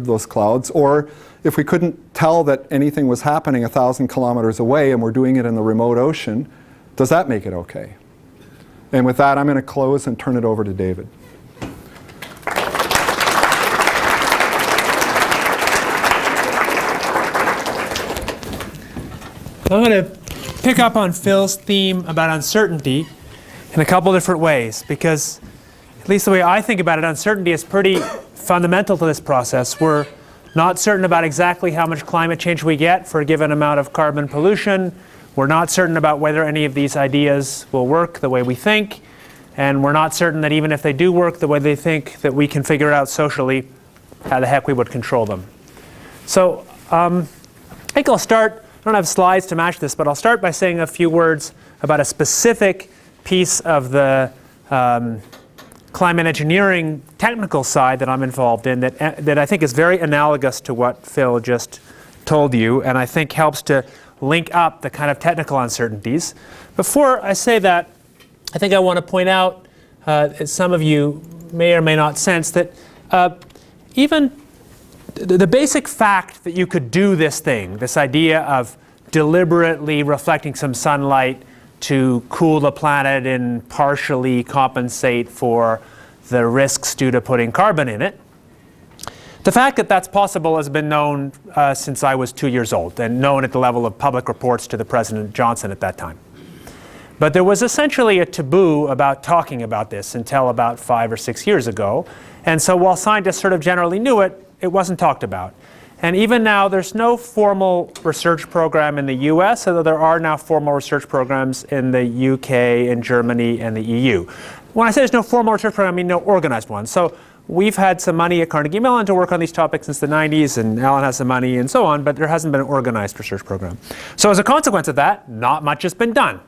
those clouds, or if we couldn't tell that anything was happening 1,000 kilometers away and we're doing it in the remote ocean, does that make it okay? And with that, I'm going to close and turn it over to David. I'm going to pick up on Phil's theme about uncertainty in a couple different ways, because at least the way I think about it, uncertainty is pretty fundamental to this process. We're not certain about exactly how much climate change we get for a given amount of carbon pollution. We're not certain about whether any of these ideas will work the way we think. And we're not certain that even if they do work the way they think, that we can figure out socially how the heck we would control them. So I think I'll start. I don't have slides to match this, but I'll start by saying a few words about a specific piece of the climate engineering technical side that I'm involved in that I think is very analogous to what Phil just told you, and I think helps to link up the kind of technical uncertainties. Before I say that, I think I want to point out, as some of you may or may not sense, that even the basic fact that you could do this thing, this idea of deliberately reflecting some sunlight to cool the planet and partially compensate for the risks due to putting carbon in it, the fact that that's possible has been known since I was 2 years old, and known at the level of public reports to the President Johnson at that time. But there was essentially a taboo about talking about this until about 5 or 6 years ago. And so while scientists sort of generally knew it, it wasn't talked about. And even now, there's no formal research program in the US, although there are now formal research programs in the UK and Germany and the EU. When I say there's no formal research program, I mean no organized one. So we've had some money at Carnegie Mellon to work on these topics since the 90s, and Alan has some money and so on, but there hasn't been an organized research program. So as a consequence of that, not much has been done.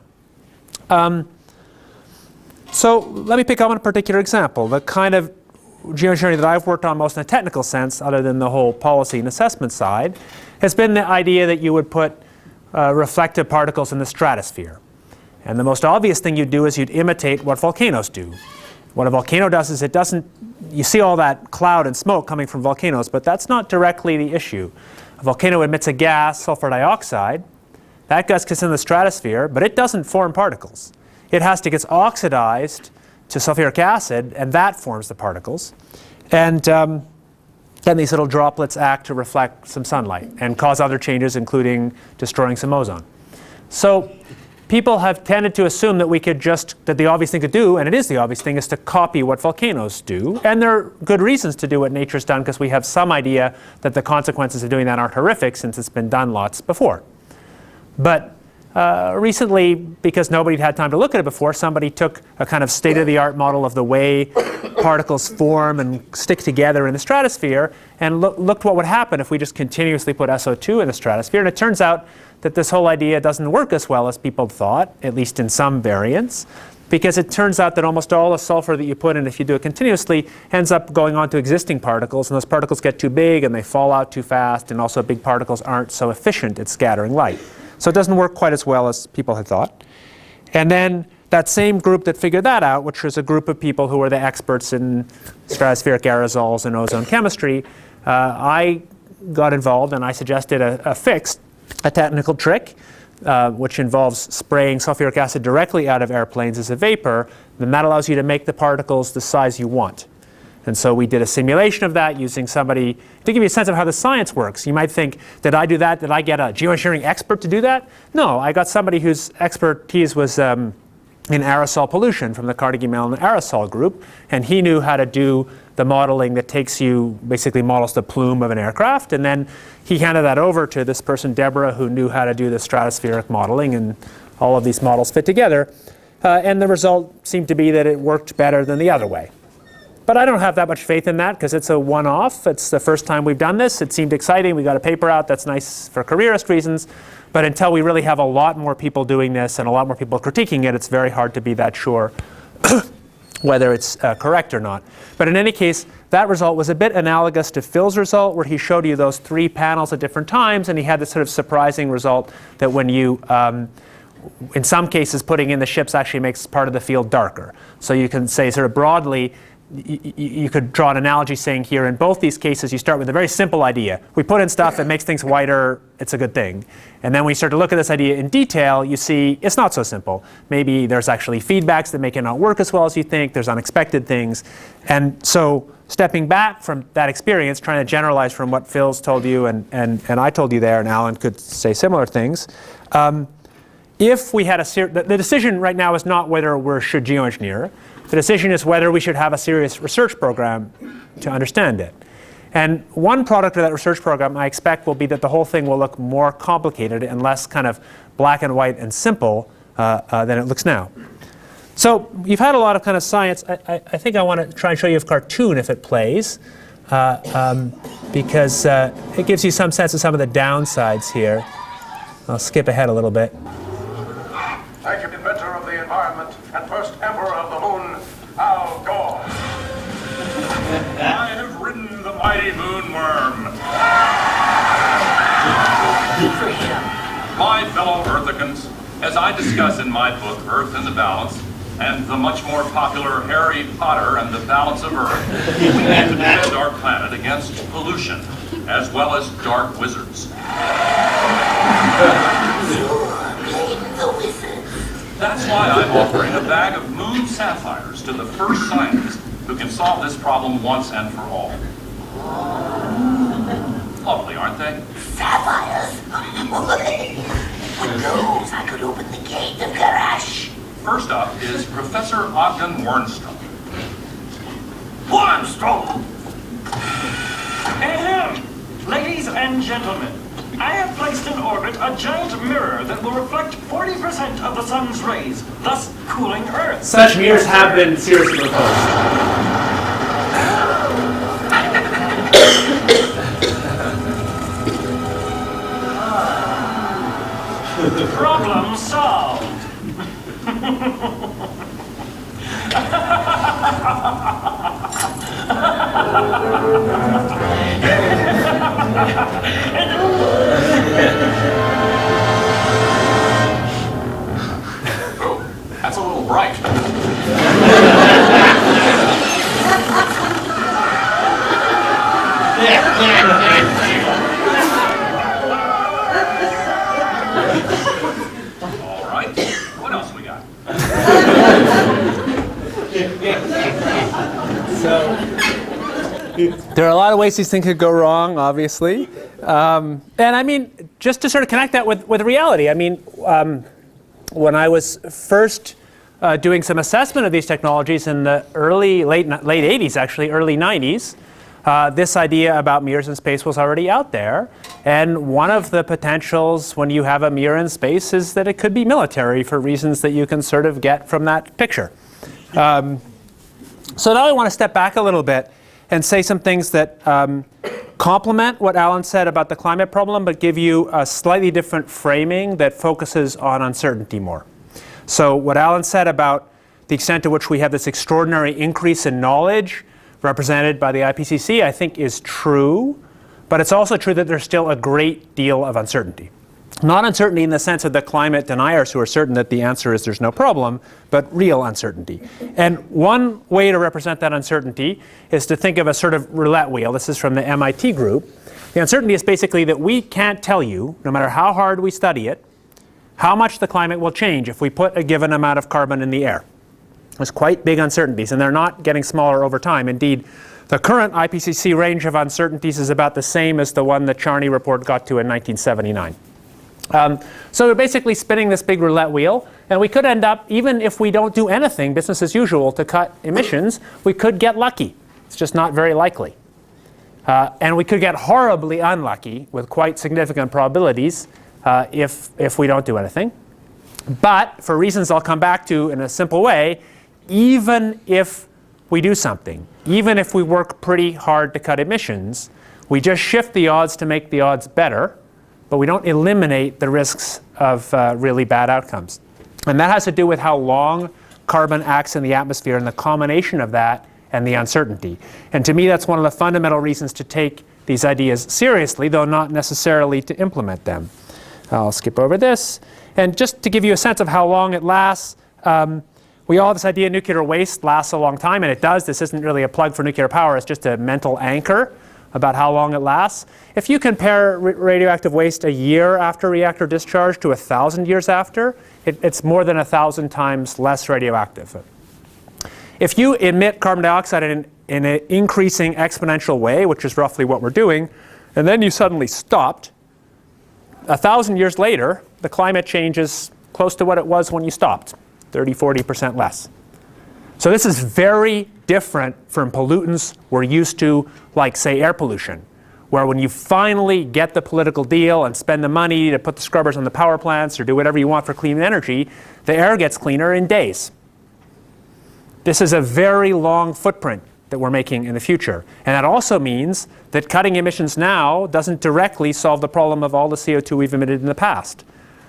So let me pick up on a particular example. The kind of geoengineering that I've worked on most in a technical sense, other than the whole policy and assessment side, has been the idea that you would put reflective particles in the stratosphere. And the most obvious thing you'd do is you'd imitate what volcanoes do. What a volcano does is it doesn't, you see all that cloud and smoke coming from volcanoes, but that's not directly the issue. A volcano emits a gas, sulfur dioxide. That gas gets in the stratosphere, but it doesn't form particles. It has to get oxidized to sulfuric acid, and that forms the particles. And then these little droplets act to reflect some sunlight and cause other changes, including destroying some ozone. So people have tended to assume that we could that the obvious thing to do, and it is the obvious thing, is to copy what volcanoes do. And there are good reasons to do what nature's done, because we have some idea that the consequences of doing that aren't horrific, since it's been done lots before. But recently, because nobody had time to look at it before, somebody took a kind of state-of-the-art model of the way particles form and stick together in the stratosphere and looked what would happen if we just continuously put SO2 in the stratosphere. And it turns out that this whole idea doesn't work as well as people thought, at least in some variants, because it turns out that almost all the sulfur that you put in, if you do it continuously, ends up going on to existing particles, and those particles get too big and they fall out too fast, and also big particles aren't so efficient at scattering light. So it doesn't work quite as well as people had thought. And then that same group that figured that out, which was a group of people who were the experts in stratospheric aerosols and ozone chemistry, I got involved and I suggested a fix, a technical trick, which involves spraying sulfuric acid directly out of airplanes as a vapor. Then that allows you to make the particles the size you want. And so we did a simulation of that using somebody to give you a sense of how the science works. You might think, did I do that? Did I get a geoengineering expert to do that? No, I got somebody whose expertise was in aerosol pollution from the Carnegie Mellon Aerosol Group. And he knew how to do the modeling that basically models the plume of an aircraft. And then he handed that over to this person, Deborah, who knew how to do the stratospheric modeling. And all of these models fit together. And the result seemed to be that it worked better than the other way. But I don't have that much faith in that, because it's a one-off. It's the first time we've done this. It seemed exciting. We got a paper out. That's nice for careerist reasons. But until we really have a lot more people doing this and a lot more people critiquing it, it's very hard to be that sure whether it's correct or not. But in any case, that result was a bit analogous to Phil's result, where he showed you those 3 panels at different times. And he had this sort of surprising result that when you in some cases, putting in the ships actually makes part of the field darker. So you can say sort of broadly, you could draw an analogy saying here in both these cases you start with a very simple idea. We put in stuff that makes things whiter, it's a good thing. And then when you start to look at this idea in detail, you see it's not so simple. Maybe there's actually feedbacks that make it not work as well as you think, there's unexpected things. And so stepping back from that experience, trying to generalize from what Phil's told you and I told you there, and Alan could say similar things, if we had the decision right now is not whether we should geoengineer. The decision is whether we should have a serious research program to understand it. And one product of that research program, I expect, will be that the whole thing will look more complicated and less kind of black and white and simple than it looks now. So you've had a lot of kind of science. I think I want to try and show you a cartoon if it plays, because it gives you some sense of some of the downsides here. I'll skip ahead a little bit. Thank you, inventor of the environment and first emperor of the moon, Al Gore. I have ridden the mighty moonworm. My fellow Earthicans, as I discuss in my book, Earth and the Balance, and the much more popular Harry Potter and the Balance of Earth, we need to defend our planet against pollution, as well as dark wizards. That's why I'm offering a bag of moon sapphires to the first scientist who can solve this problem once and for all. Lovely, aren't they? Sapphires? With those, I could open the gate of Garash. First up is Professor Ogden Wernstrom. Wernstrom! Ahem! Ladies and gentlemen, I have placed in orbit a giant mirror that will reflect 40% of the sun's rays, thus cooling Earth. Such mirrors have been seriously proposed. Problem solved. Oh, that's a little bright. All right, what else we got? There are a lot of ways these things could go wrong, obviously. And I mean, just to sort of connect that with reality, I mean, when I was first doing some assessment of these technologies in the late 80s, actually, early 90s, this idea about mirrors in space was already out there. And one of the potentials when you have a mirror in space is that it could be military for reasons that you can sort of get from that picture. So now I want to step back a little bit and say some things that complement what Alan said about the climate problem, but give you a slightly different framing that focuses on uncertainty more. So what Alan said about the extent to which we have this extraordinary increase in knowledge represented by the IPCC, I think is true, but it's also true that there's still a great deal of uncertainty. Not uncertainty in the sense of the climate deniers who are certain that the answer is there's no problem, but real uncertainty. And one way to represent that uncertainty is to think of a sort of roulette wheel. This is from the MIT group. The uncertainty is basically that we can't tell you, no matter how hard we study it, how much the climate will change if we put a given amount of carbon in the air. There's quite big uncertainties, and they're not getting smaller over time. Indeed, the current IPCC range of uncertainties is about the same as the one the Charney report got to in 1979. So we're basically spinning this big roulette wheel, and we could end up, even if we don't do anything business as usual to cut emissions, we could get lucky. It's just not very likely. And we could get horribly unlucky with quite significant probabilities if we don't do anything. But for reasons I'll come back to in a simple way, even if we do something, even if we work pretty hard to cut emissions, we just shift the odds to make the odds better, but we don't eliminate the risks of really bad outcomes. And that has to do with how long carbon acts in the atmosphere and the combination of that and the uncertainty. And to me, that's one of the fundamental reasons to take these ideas seriously, though not necessarily to implement them. I'll skip over this. And just to give you a sense of how long it lasts, we all have this idea nuclear waste lasts a long time, and it does. This isn't really a plug for nuclear power. It's just a mental anchor about how long it lasts. If you compare radioactive waste a year after reactor discharge to 1,000 years after, it's more than 1,000 times less radioactive. If you emit carbon dioxide in an increasing exponential way, which is roughly what we're doing, and then you suddenly stopped, 1,000 years later, the climate change is close to what it was when you stopped, 30–40% less. So this is very different from pollutants we're used to, like, say, air pollution, where when you finally get the political deal and spend the money to put the scrubbers on the power plants or do whatever you want for clean energy, the air gets cleaner in days. This is a very long footprint that we're making in the future. And that also means that cutting emissions now doesn't directly solve the problem of all the CO2 we've emitted in the past.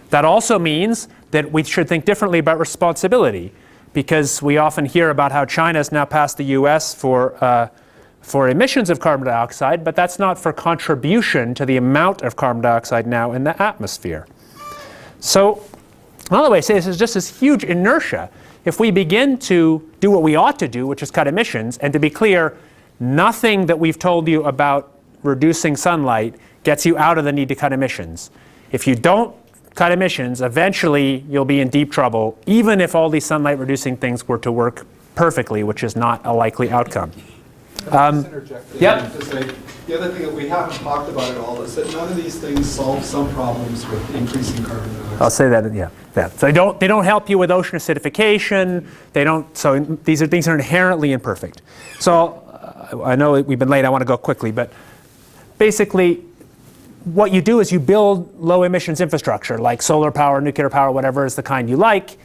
That also means that we should think differently about responsibility, because we often hear about how China has now passed the US for emissions of carbon dioxide, but that's not for contribution to the amount of carbon dioxide now in the atmosphere. So another way to say this is just this huge inertia. If we begin to do what we ought to do, which is cut emissions, and to be clear, nothing that we've told you about reducing sunlight gets you out of the need to cut emissions. If you don't cut emissions, eventually you'll be in deep trouble, even if all these sunlight reducing things were to work perfectly, which is not a likely outcome. Yep. To say, the other thing that we haven't talked about at all is that none of these things solve some problems with increasing carbon dioxide. I'll say that, yeah. So they don't help you with ocean acidification. They don't. So these are things that are inherently imperfect. So I know we've been late. I want to go quickly, but basically, what you do is you build low emissions infrastructure like solar power, nuclear power, whatever is the kind you like,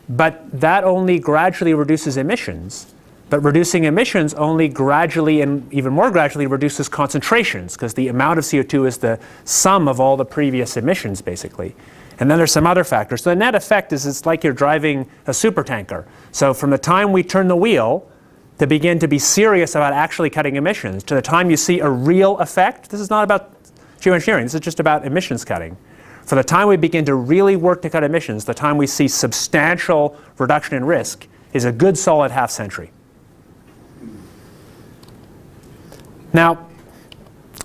but that only gradually reduces emissions. But reducing emissions only gradually and even more gradually reduces concentrations, because the amount of CO2 is the sum of all the previous emissions, basically. And then there's some other factors. So the net effect is it's like you're driving a supertanker. So from the time we turn the wheel to begin to be serious about actually cutting emissions, to the time you see a real effect, this is not about geoengineering, this is just about emissions cutting. For the time we begin to really work to cut emissions, the time we see substantial reduction in risk is a good solid half century. Now,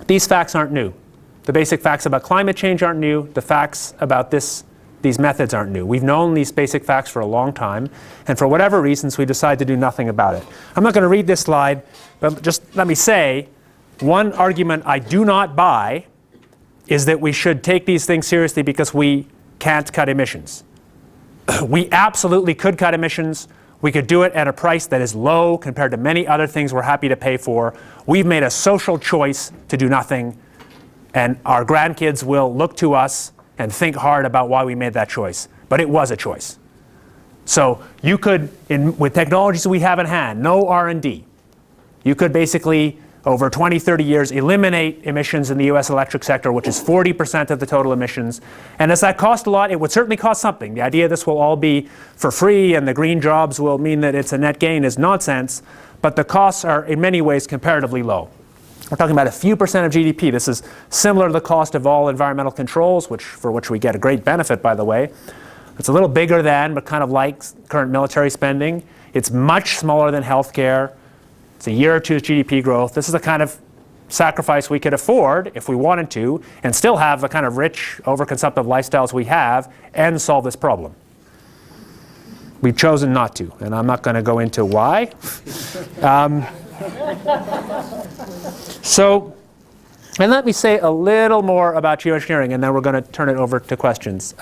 these facts aren't new. The basic facts about climate change aren't new. The facts about these methods aren't new. We've known these basic facts for a long time, and for whatever reasons, we decide to do nothing about it. I'm not going to read this slide, but just let me say, one argument I do not buy is that we should take these things seriously because we can't cut emissions. We absolutely could cut emissions. We could do it at a price that is low compared to many other things we're happy to pay for. We've made a social choice to do nothing, and our grandkids will look to us and think hard about why we made that choice. But it was a choice. So you could, with technologies we have in hand, no R&D, you could basically, over 20, 30 years, eliminate emissions in the US electric sector, which is 40% of the total emissions. And does that cost a lot? It would certainly cost something. The idea this will all be for free and the green jobs will mean that it's a net gain is nonsense. But the costs are, in many ways, comparatively low. We're talking about a few percent of GDP. This is similar to the cost of all environmental controls, for which we get a great benefit, by the way. It's a little bigger than, but kind of like current military spending. It's much smaller than healthcare. It's a year or two's GDP growth. This is the kind of sacrifice we could afford if we wanted to and still have the kind of rich, overconsumptive lifestyles we have and solve this problem. We've chosen not to, and I'm not going to go into why. And let me say a little more about geoengineering, and then we're going to turn it over to questions.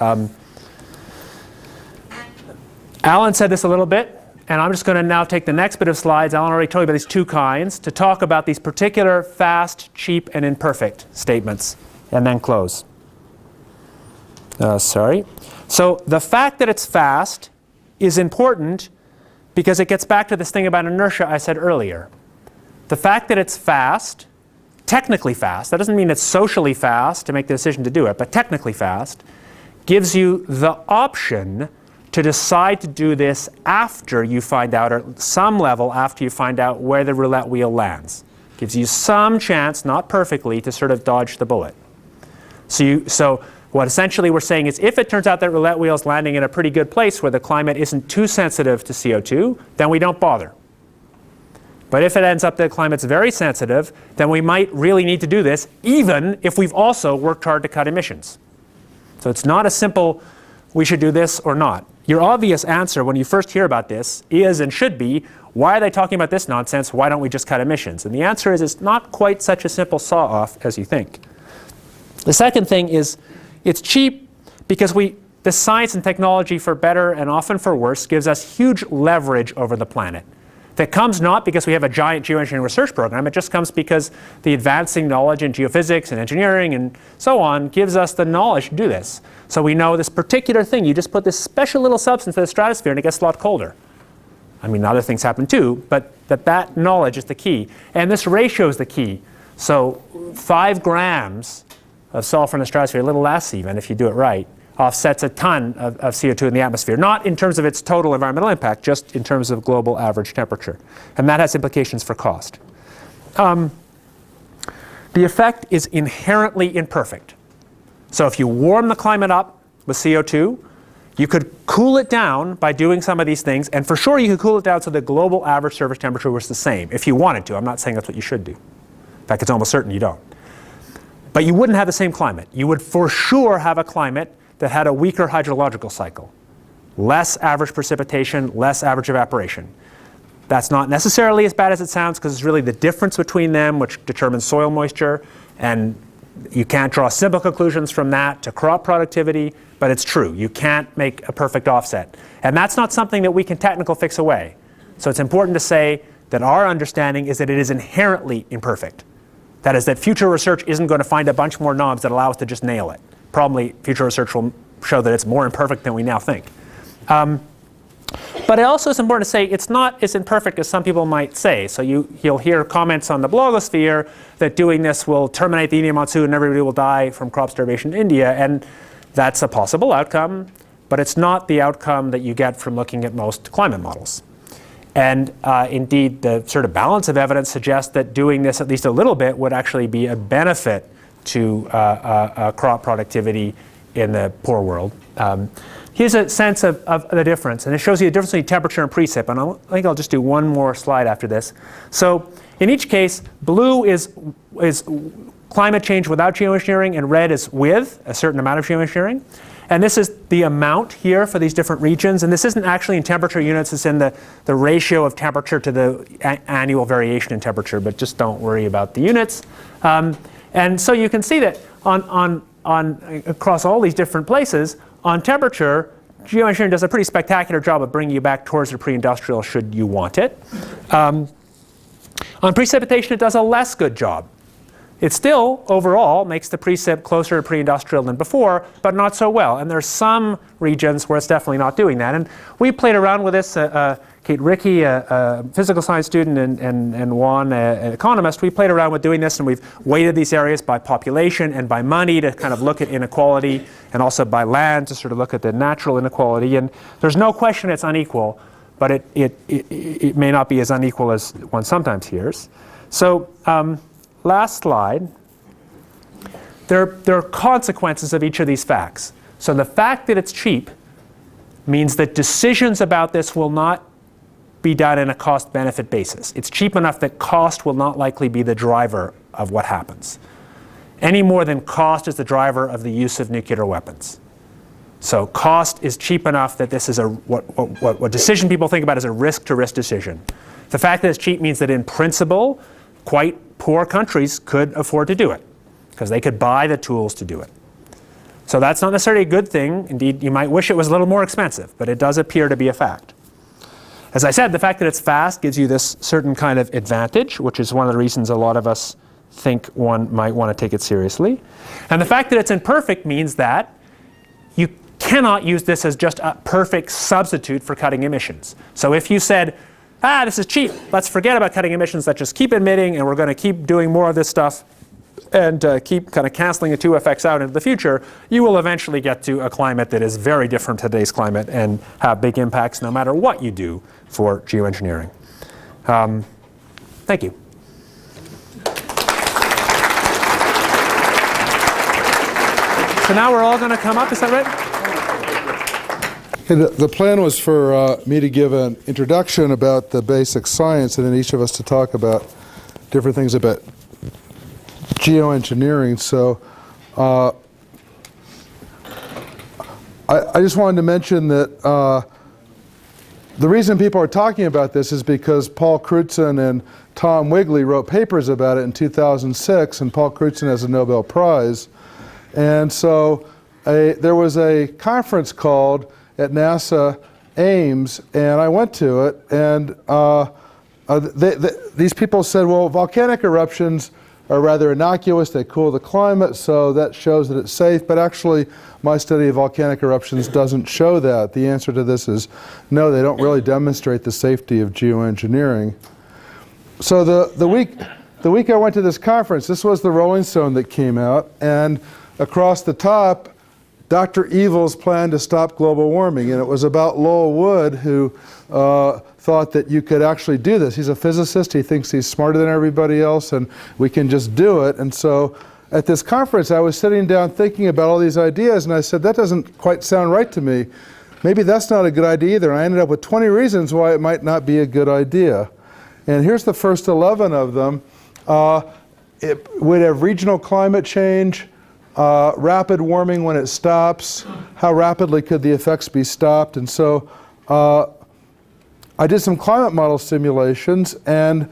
Alan said this a little bit. And I'm just going to now take the next bit of slides. Alan already told you about these two kinds, to talk about these particular fast, cheap, and imperfect statements, and then close. So the fact that it's fast is important because it gets back to this thing about inertia I said earlier. The fact that it's fast, technically fast, that doesn't mean it's socially fast to make the decision to do it, but technically fast, gives you the option to decide to do this after you find out, or at some level after you find out where the roulette wheel lands. Gives you some chance, not perfectly, to sort of dodge the bullet. So what essentially we're saying is if it turns out that roulette wheel is landing in a pretty good place where the climate isn't too sensitive to CO2, then we don't bother. But if it ends up that the climate's very sensitive, then we might really need to do this, even if we've also worked hard to cut emissions. So it's not a simple, we should do this or not. Your obvious answer when you first hear about this is and should be, why are they talking about this nonsense? Why don't we just cut emissions? And the answer is it's not quite such a simple saw-off as you think. The second thing is it's cheap because the science and technology, for better and often for worse, gives us huge leverage over the planet. That comes not because we have a giant geoengineering research program, it just comes because the advancing knowledge in geophysics and engineering and so on gives us the knowledge to do this. So we know this particular thing, you just put this special little substance in the stratosphere and it gets a lot colder. I mean, other things happen too, but that knowledge is the key. And this ratio is the key. So 5 grams of sulfur in the stratosphere, a little less even if you do it right, offsets a ton of CO2 in the atmosphere, not in terms of its total environmental impact, just in terms of global average temperature. And that has implications for cost. The effect is inherently imperfect. So if you warm the climate up with CO2, you could cool it down by doing some of these things, and for sure you could cool it down so the global average surface temperature was the same, if you wanted to. I'm not saying that's what you should do. In fact, it's almost certain you don't. But you wouldn't have the same climate. You would for sure have a climate that had a weaker hydrological cycle. Less average precipitation, less average evaporation. That's not necessarily as bad as it sounds, because it's really the difference between them which determines soil moisture, and you can't draw simple conclusions from that to crop productivity, but it's true. You can't make a perfect offset. And that's not something that we can technical fix away. So it's important to say that our understanding is that it is inherently imperfect. That is, that future research isn't going to find a bunch more knobs that allow us to just nail it. Probably future research will show that it's more imperfect than we now think. But it also is important to say it's not as imperfect as some people might say. So you'll hear comments on the blogosphere that doing this will terminate the Indian monsoon and everybody will die from crop starvation in India. And that's a possible outcome, but it's not the outcome that you get from looking at most climate models. And indeed, the sort of balance of evidence suggests that doing this at least a little bit would actually be a benefit to crop productivity in the poor world. Here's a sense of the difference, and it shows you the difference between temperature and precip. And I think I'll just do one more slide after this. So in each case, blue is climate change without geoengineering, and red is with a certain amount of geoengineering. And this is the amount here for these different regions. And this isn't actually in temperature units, it's in the ratio of temperature to the annual variation in temperature, but just don't worry about the units. And so you can see that across all these different places, on temperature, geoengineering does a pretty spectacular job of bringing you back towards the pre-industrial should you want it. On precipitation, it does a less good job. It still, overall, makes the precip closer to pre-industrial than before, but not so well. And there's some regions where it's definitely not doing that. And we played around with this. Kate Rickey, a physical science student, and Juan, an economist, we played around with doing this, and we've weighted these areas by population and by money to kind of look at inequality, and also by land to sort of look at the natural inequality. And there's no question it's unequal, but it may not be as unequal as one sometimes hears. So last slide. There are consequences of each of these facts. So the fact that it's cheap means that decisions about this will not be done in a cost-benefit basis. It's cheap enough that cost will not likely be the driver of what happens, any more than cost is the driver of the use of nuclear weapons. So cost is cheap enough that this is what decision people think about as a risk-to-risk decision. The fact that it's cheap means that in principle, quite poor countries could afford to do it because they could buy the tools to do it. So that's not necessarily a good thing. Indeed, you might wish it was a little more expensive, but it does appear to be a fact. As I said, the fact that it's fast gives you this certain kind of advantage, which is one of the reasons a lot of us think one might want to take it seriously. And the fact that it's imperfect means that you cannot use this as just a perfect substitute for cutting emissions. So if you said, this is cheap, let's forget about cutting emissions, let's just keep emitting and we're going to keep doing more of this stuff and keep kind of canceling the two effects out into the future, you will eventually get to a climate that is very different from today's climate and have big impacts no matter what you do for geoengineering. Thank you. So now we're all going to come up, is that right? The plan was for me to give an introduction about the basic science and then each of us to talk about different things about geoengineering. So I just wanted to mention that the reason people are talking about this is because Paul Crutzen and Tom Wigley wrote papers about it in 2006, and Paul Crutzen has a Nobel Prize. And so there was a conference called at NASA Ames, and I went to it, and these people said, well, volcanic eruptions are rather innocuous, they cool the climate, so that shows that it's safe, but actually my study of volcanic eruptions doesn't show that. The answer to this is no, they don't really demonstrate the safety of geoengineering. So the week I went to this conference, this was the Rolling Stone that came out, and across the top, Dr. Evil's plan to stop global warming, and it was about Lowell Wood, who thought that you could actually do this. He's a physicist, he thinks he's smarter than everybody else, and we can just do it. And so at this conference, I was sitting down thinking about all these ideas, and I said, that doesn't quite sound right to me. Maybe that's not a good idea either. And I ended up with 20 reasons why it might not be a good idea. And here's the first 11 of them. It would have regional climate change, rapid warming when it stops, how rapidly could the effects be stopped. And so I did some climate model simulations, and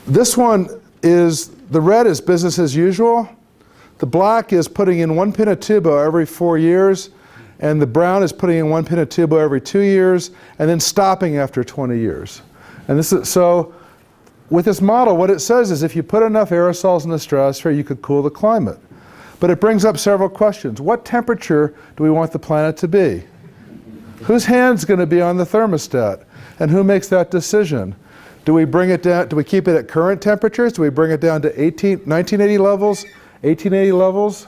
this one is, the red is business as usual. The black is putting in 1 Pinatubo every 4 years, and the brown is putting in 1 Pinatubo every 2 years, and then stopping after 20 years. And this is, so with this model, what it says is if you put enough aerosols in the stratosphere, you could cool the climate. But it brings up several questions. What temperature do we want the planet to be? Whose hand's going to be on the thermostat? And who makes that decision? Do we bring it down, do we keep it at current temperatures? Do we bring it down to 1980 levels, 1880 levels?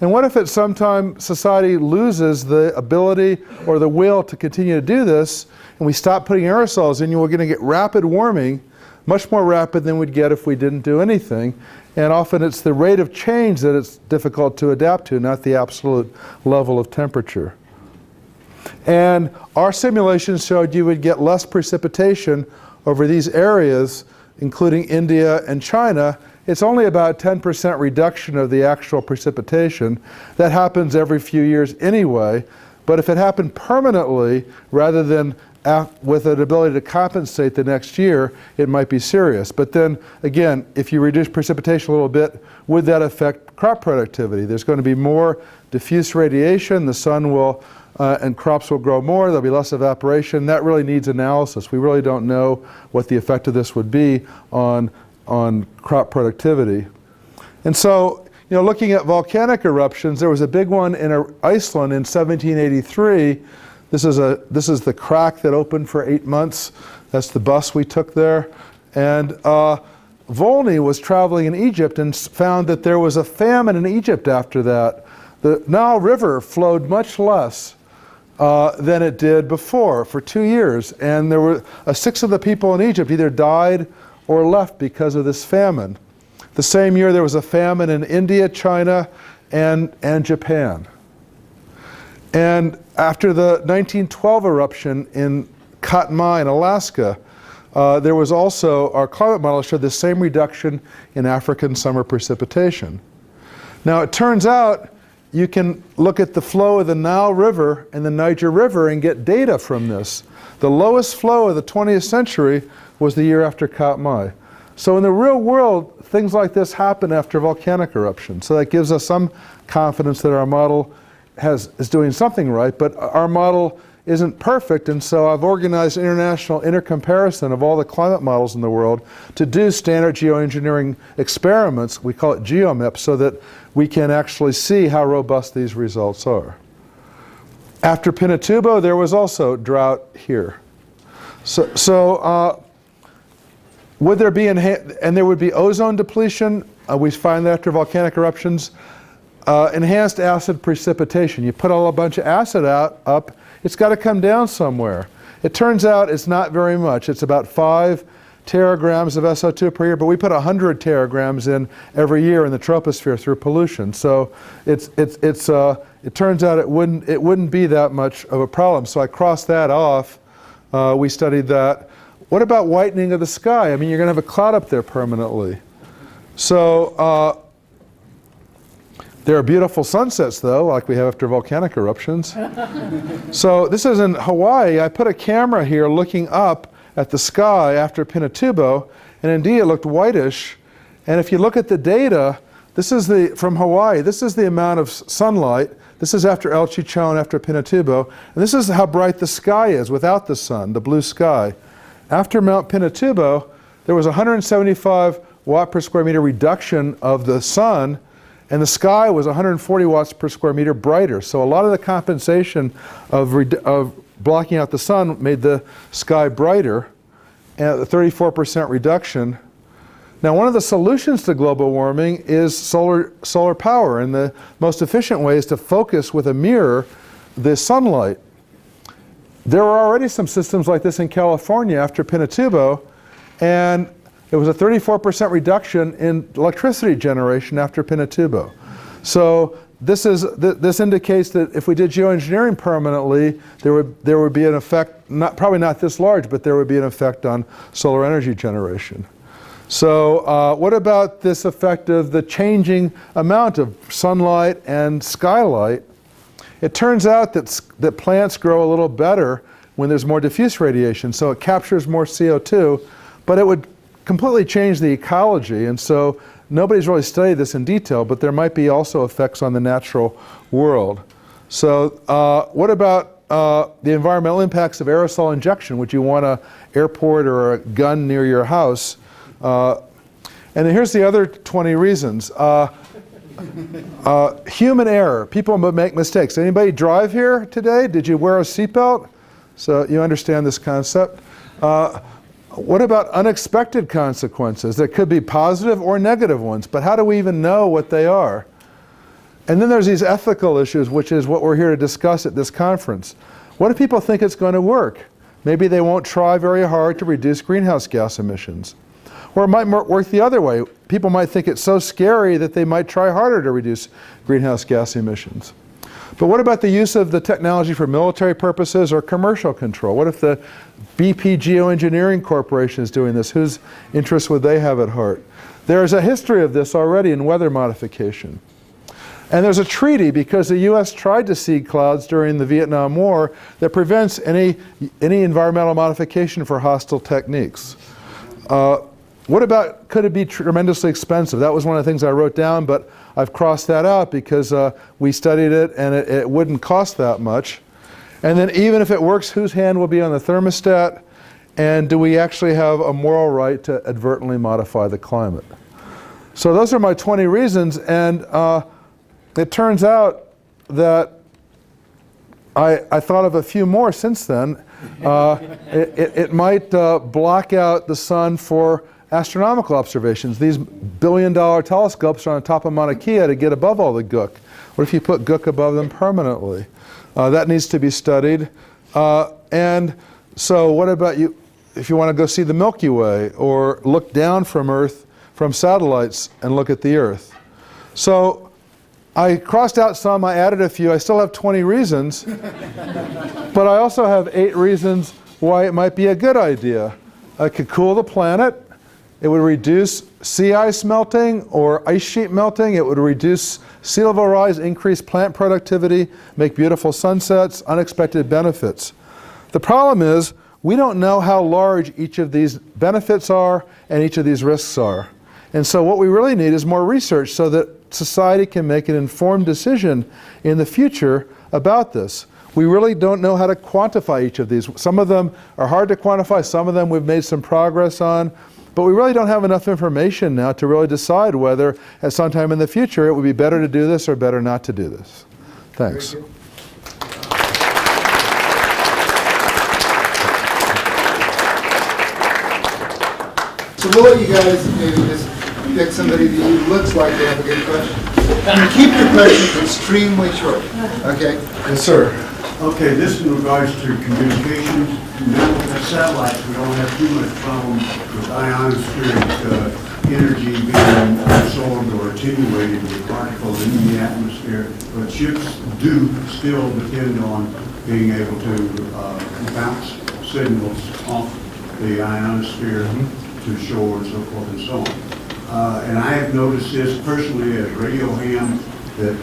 And what if at some time society loses the ability or the will to continue to do this, and we stop putting aerosols in, we're going to get rapid warming, much more rapid than we'd get if we didn't do anything. And often it's the rate of change that it's difficult to adapt to, not the absolute level of temperature. And our simulations showed you would get less precipitation over these areas, including India and China. It's only about 10% reduction of the actual precipitation. That happens every few years anyway. But if it happened permanently, rather than with an ability to compensate the next year, it might be serious. But then, again, if you reduce precipitation a little bit, would that affect crop productivity? There's going to be more diffuse radiation. The sun will, and crops will grow more. There'll be less evaporation. That really needs analysis. We really don't know what the effect of this would be on crop productivity. And so, you know, looking at volcanic eruptions, there was a big one in Iceland in 1783. This is the crack that opened for 8 months. That's the bus we took there. And Volney was traveling in Egypt and found that there was a famine in Egypt after that. The Nile River flowed much less than it did before for 2 years. And there were 6 of the people in Egypt either died or left because of this famine. The same year there was a famine in India, China, and Japan. And after the 1912 eruption in Katmai in Alaska, there was also, our climate model showed the same reduction in African summer precipitation. Now it turns out you can look at the flow of the Nile River and the Niger River and get data from this. The lowest flow of the 20th century was the year after Katmai. So in the real world, things like this happen after volcanic eruption. So that gives us some confidence that our model is doing something right, but our model isn't perfect, and so I've organized an international intercomparison of all the climate models in the world to do standard geoengineering experiments, we call it GeoMIP, so that we can actually see how robust these results are. After Pinatubo, there was also drought here. Would there be, and there would be ozone depletion, we find that after volcanic eruptions. Enhanced acid precipitation. You put a bunch of acid up, it's got to come down somewhere. It turns out it's not very much. It's about 5 teragrams of SO2 per year, but we put 100 teragrams in every year in the troposphere through pollution. So it turns out it wouldn't be that much of a problem. So I crossed that off. We studied that. What about whitening of the sky? I mean, you're going to have a cloud up there permanently. So there are beautiful sunsets, though, like we have after volcanic eruptions. So this is in Hawaii. I put a camera here looking up at the sky after Pinatubo, and indeed it looked whitish. And if you look at the data, this is from Hawaii. This is the amount of sunlight. This is after El Chichon, after Pinatubo. And this is how bright the sky is without the sun, the blue sky. After Mount Pinatubo, there was 175 watt per square meter reduction of the sun, and the sky was 140 watts per square meter brighter. So a lot of the compensation of blocking out the sun made the sky brighter, and a 34% reduction. Now, one of the solutions to global warming is solar power, and the most efficient way is to focus with a mirror the sunlight. There were already some systems like this in California after Pinatubo, and it was a 34% reduction in electricity generation after Pinatubo. So this indicates that if we did geoengineering permanently, there would be an effect, probably not this large, but there would be an effect on solar energy generation. So what about this effect of the changing amount of sunlight and skylight? It turns out that plants grow a little better when there's more diffuse radiation, so it captures more CO2, but it would completely change the ecology, and so nobody's really studied this in detail, but there might be also effects on the natural world. So what about the environmental impacts of aerosol injection? Would you want an airport or a gun near your house? And then here's the other 20 reasons. Human error. People make mistakes. Anybody drive here today? Did you wear a seatbelt? So you understand this concept. What about unexpected consequences? That could be positive or negative ones, but how do we even know what they are? And then there's these ethical issues, which is what we're here to discuss at this conference. What if people think it's going to work? Maybe they won't try very hard to reduce greenhouse gas emissions. Or it might work the other way. People might think it's so scary that they might try harder to reduce greenhouse gas emissions. But what about the use of the technology for military purposes or commercial control? What if the BP Geoengineering Corporation is doing this? Whose interests would they have at heart? There's a history of this already in weather modification. And there's a treaty, because the US tried to seed clouds during the Vietnam War, that prevents any environmental modification for hostile techniques. What about, could it be tremendously expensive? That was one of the things I wrote down, but I've crossed that out because we studied it and it wouldn't cost that much. And then even if it works, whose hand will be on the thermostat? And do we actually have a moral right to advertently modify the climate? So those are my 20 reasons, and it turns out that I thought of a few more since then. It might block out the sun for astronomical observations. These billion-dollar telescopes are on top of Mauna Kea to get above all the gook. What if you put gook above them permanently? That needs to be studied. And so what about you, if you want to go see the Milky Way or look down from Earth, from satellites, and look at the Earth? So I crossed out some, I added a few. I still have 20 reasons, but I also have 8 reasons why it might be a good idea. It could cool the planet. It would reduce sea ice melting or ice sheet melting. It would reduce sea level rise, increase plant productivity, make beautiful sunsets, unexpected benefits. The problem is we don't know how large each of these benefits are and each of these risks are. And so what we really need is more research so that society can make an informed decision in the future about this. We really don't know how to quantify each of these. Some of them are hard to quantify, some of them we've made some progress on, but we really don't have enough information now to really decide whether at some time in the future it would be better to do this or better not to do this. Thanks. So we'll let you guys maybe just pick somebody that looks like they have a good question. And keep your questions extremely short, okay? Yes, sir. Okay, this in regards to communications. Now with the satellites, we don't have too much problem with ionospheric energy being absorbed or attenuated with particles in the atmosphere, but ships do still depend on being able to bounce signals off the ionosphere to shore and so forth and so on. And I have noticed this personally as radio ham, that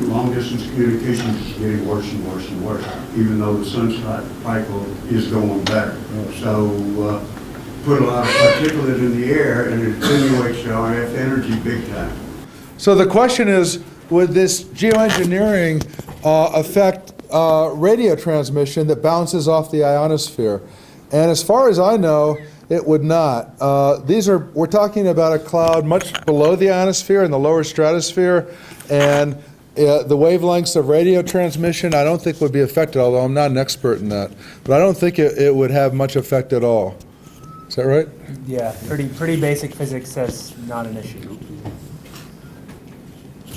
long-distance communications is getting worse and worse and worse, even though the sunspot cycle is going better. So put a lot of particulate in the air and it attenuates the RF energy big time. So the question is, would this geoengineering affect radio transmission that bounces off the ionosphere? And as far as I know, it would not. We're talking about a cloud much below the ionosphere in the lower stratosphere, and the wavelengths of radio transmission I don't think would be affected, although I'm not an expert in that. But I don't think it would have much effect at all. Is that right? Yeah, pretty basic physics says not an issue.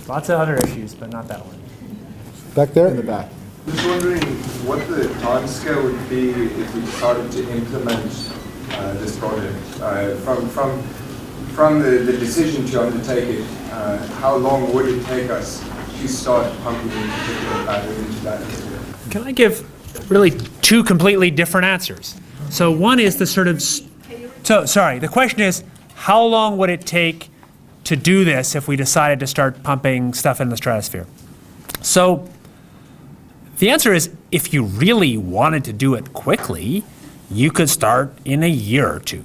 Lots of other issues, but not that one. Back there? In the back. Just wondering what the timescale would be if we decided to implement this project. From the decision to undertake it, how long would it take us to start pumping in particular matter into that area? Can I give really 2 completely different answers? So one is the the question is, how long would it take to do this if we decided to start pumping stuff in the stratosphere? So The answer is, if you really wanted to do it quickly, you could start in a year or two.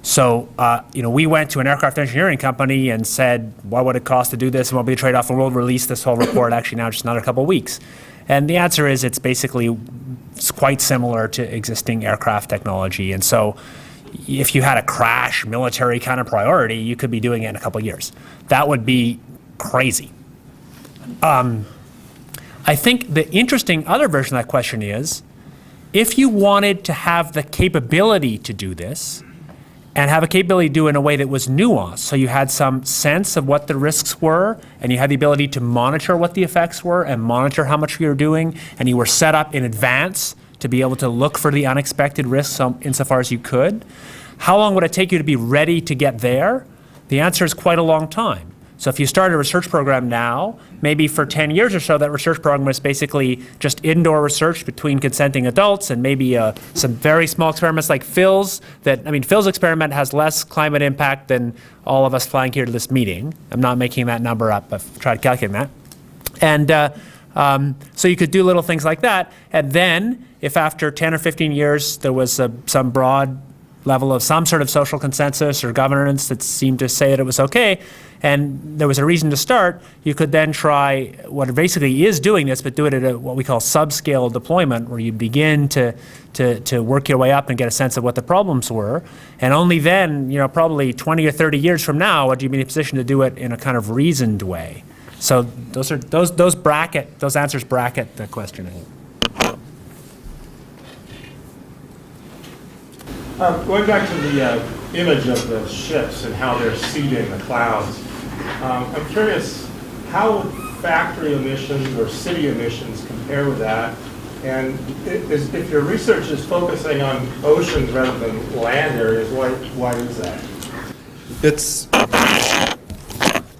So, we went to an aircraft engineering company and said, what would it cost to do this and what would be the trade-off? And we'll release this whole report actually now just another couple of weeks. And the answer is it's quite similar to existing aircraft technology. And so if you had a crash military kind of priority, you could be doing it in a couple of years. That would be crazy. I think the interesting other version of that question is, if you wanted to have the capability to do this, and have a capability to do it in a way that was nuanced, so you had some sense of what the risks were, and you had the ability to monitor what the effects were, and monitor how much you were doing, and you were set up in advance to be able to look for the unexpected risks insofar as you could, how long would it take you to be ready to get there? The answer is quite a long time. So if you start a research program now, maybe for 10 years or so, that research program is basically just indoor research between consenting adults and maybe some very small experiments like Phil's. Phil's experiment has less climate impact than all of us flying here to this meeting. I'm not making that number up. I've tried to calculate that. And so you could do little things like that. And then if after 10 or 15 years there was some broad level of some sort of social consensus or governance that seemed to say that it was okay, and there was a reason to start, you could then try what it basically is doing this, but do it at what we call subscale deployment, where you begin to work your way up and get a sense of what the problems were. And only then, probably 20 or 30 years from now, would you be in a position to do it in a kind of reasoned way. So those answers bracket the questioning. Going back to the image of the ships and how they're seeding the clouds, I'm curious how factory emissions or city emissions compare with that, and if your research is focusing on oceans rather than land areas, why is that?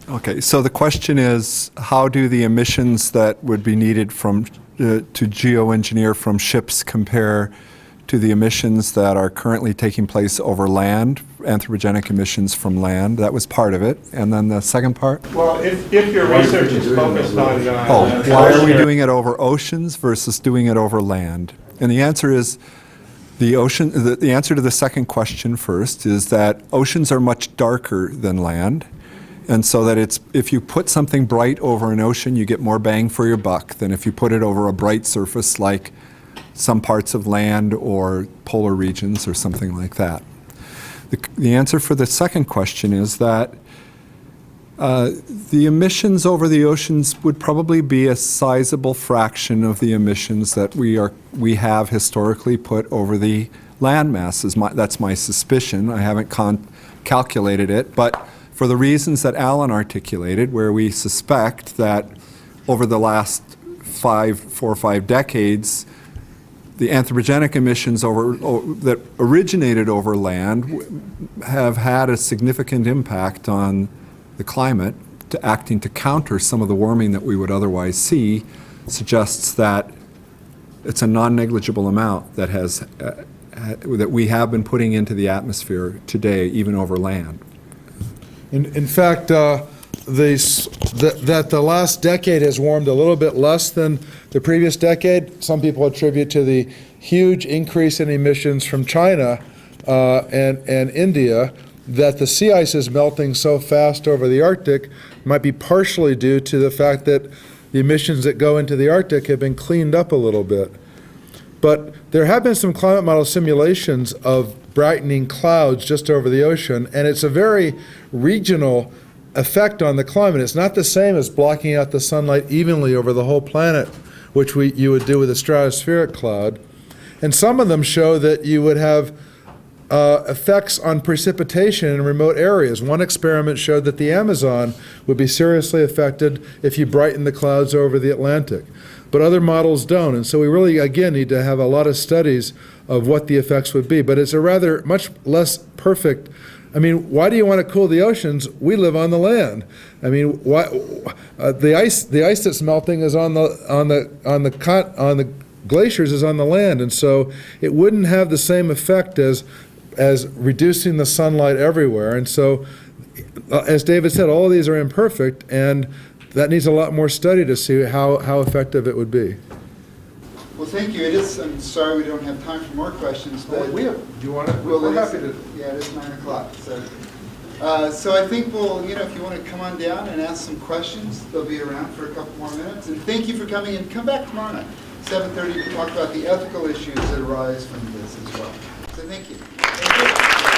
Okay, so the question is, how do the emissions that would be needed to geoengineer from ships compare to the emissions that are currently taking place over land, anthropogenic emissions from land? That was part of it. And then the second part? Well, if your research is focused on... why are we doing it over oceans versus doing it over land? And the answer is, the answer to the second question first is that oceans are much darker than land. And so that if you put something bright over an ocean, you get more bang for your buck than if you put it over a bright surface like some parts of land or polar regions or something like that. The answer for the second question is that the emissions over the oceans would probably be a sizable fraction of the emissions that we have historically put over the land masses. That's my suspicion. I haven't calculated it, but for the reasons that Alan articulated, where we suspect that over the last 4 or 5 decades, the anthropogenic emissions that originated over land have had a significant impact on the climate, acting to counter some of the warming that we would otherwise see, suggests that it's a non-negligible amount that that we have been putting into the atmosphere today, even over land. In fact, that the last decade has warmed a little bit less than the previous decade. Some people attribute to the huge increase in emissions from China and India, that the sea ice is melting so fast over the Arctic might be partially due to the fact that the emissions that go into the Arctic have been cleaned up a little bit. But there have been some climate model simulations of brightening clouds just over the ocean, and it's a very regional effect on the climate. It's not the same as blocking out the sunlight evenly over the whole planet, which you would do with a stratospheric cloud. And some of them show that you would have effects on precipitation in remote areas. One experiment showed that the Amazon would be seriously affected if you brighten the clouds over the Atlantic. But other models don't. And so we really, again, need to have a lot of studies of what the effects would be. But it's a rather much less perfect. I mean, why do you want to cool the oceans? We live on the land. I mean, why, the ice that's melting is on the glaciers is on the land, and so it wouldn't have the same effect as reducing the sunlight everywhere. And so, as David said, all of these are imperfect, and that needs a lot more study to see how effective it would be. Well, thank you. It is, I'm sorry we don't have time for more questions, but... We have, do you want to, well, we're it is- happy to. Yeah, it is 9 o'clock, so... So I think we'll, if you want to come on down and ask some questions, they'll be around for a couple more minutes. And thank you for coming, and come back tomorrow night, 7:30, to talk about the ethical issues that arise from this as well. So thank you. Thank you.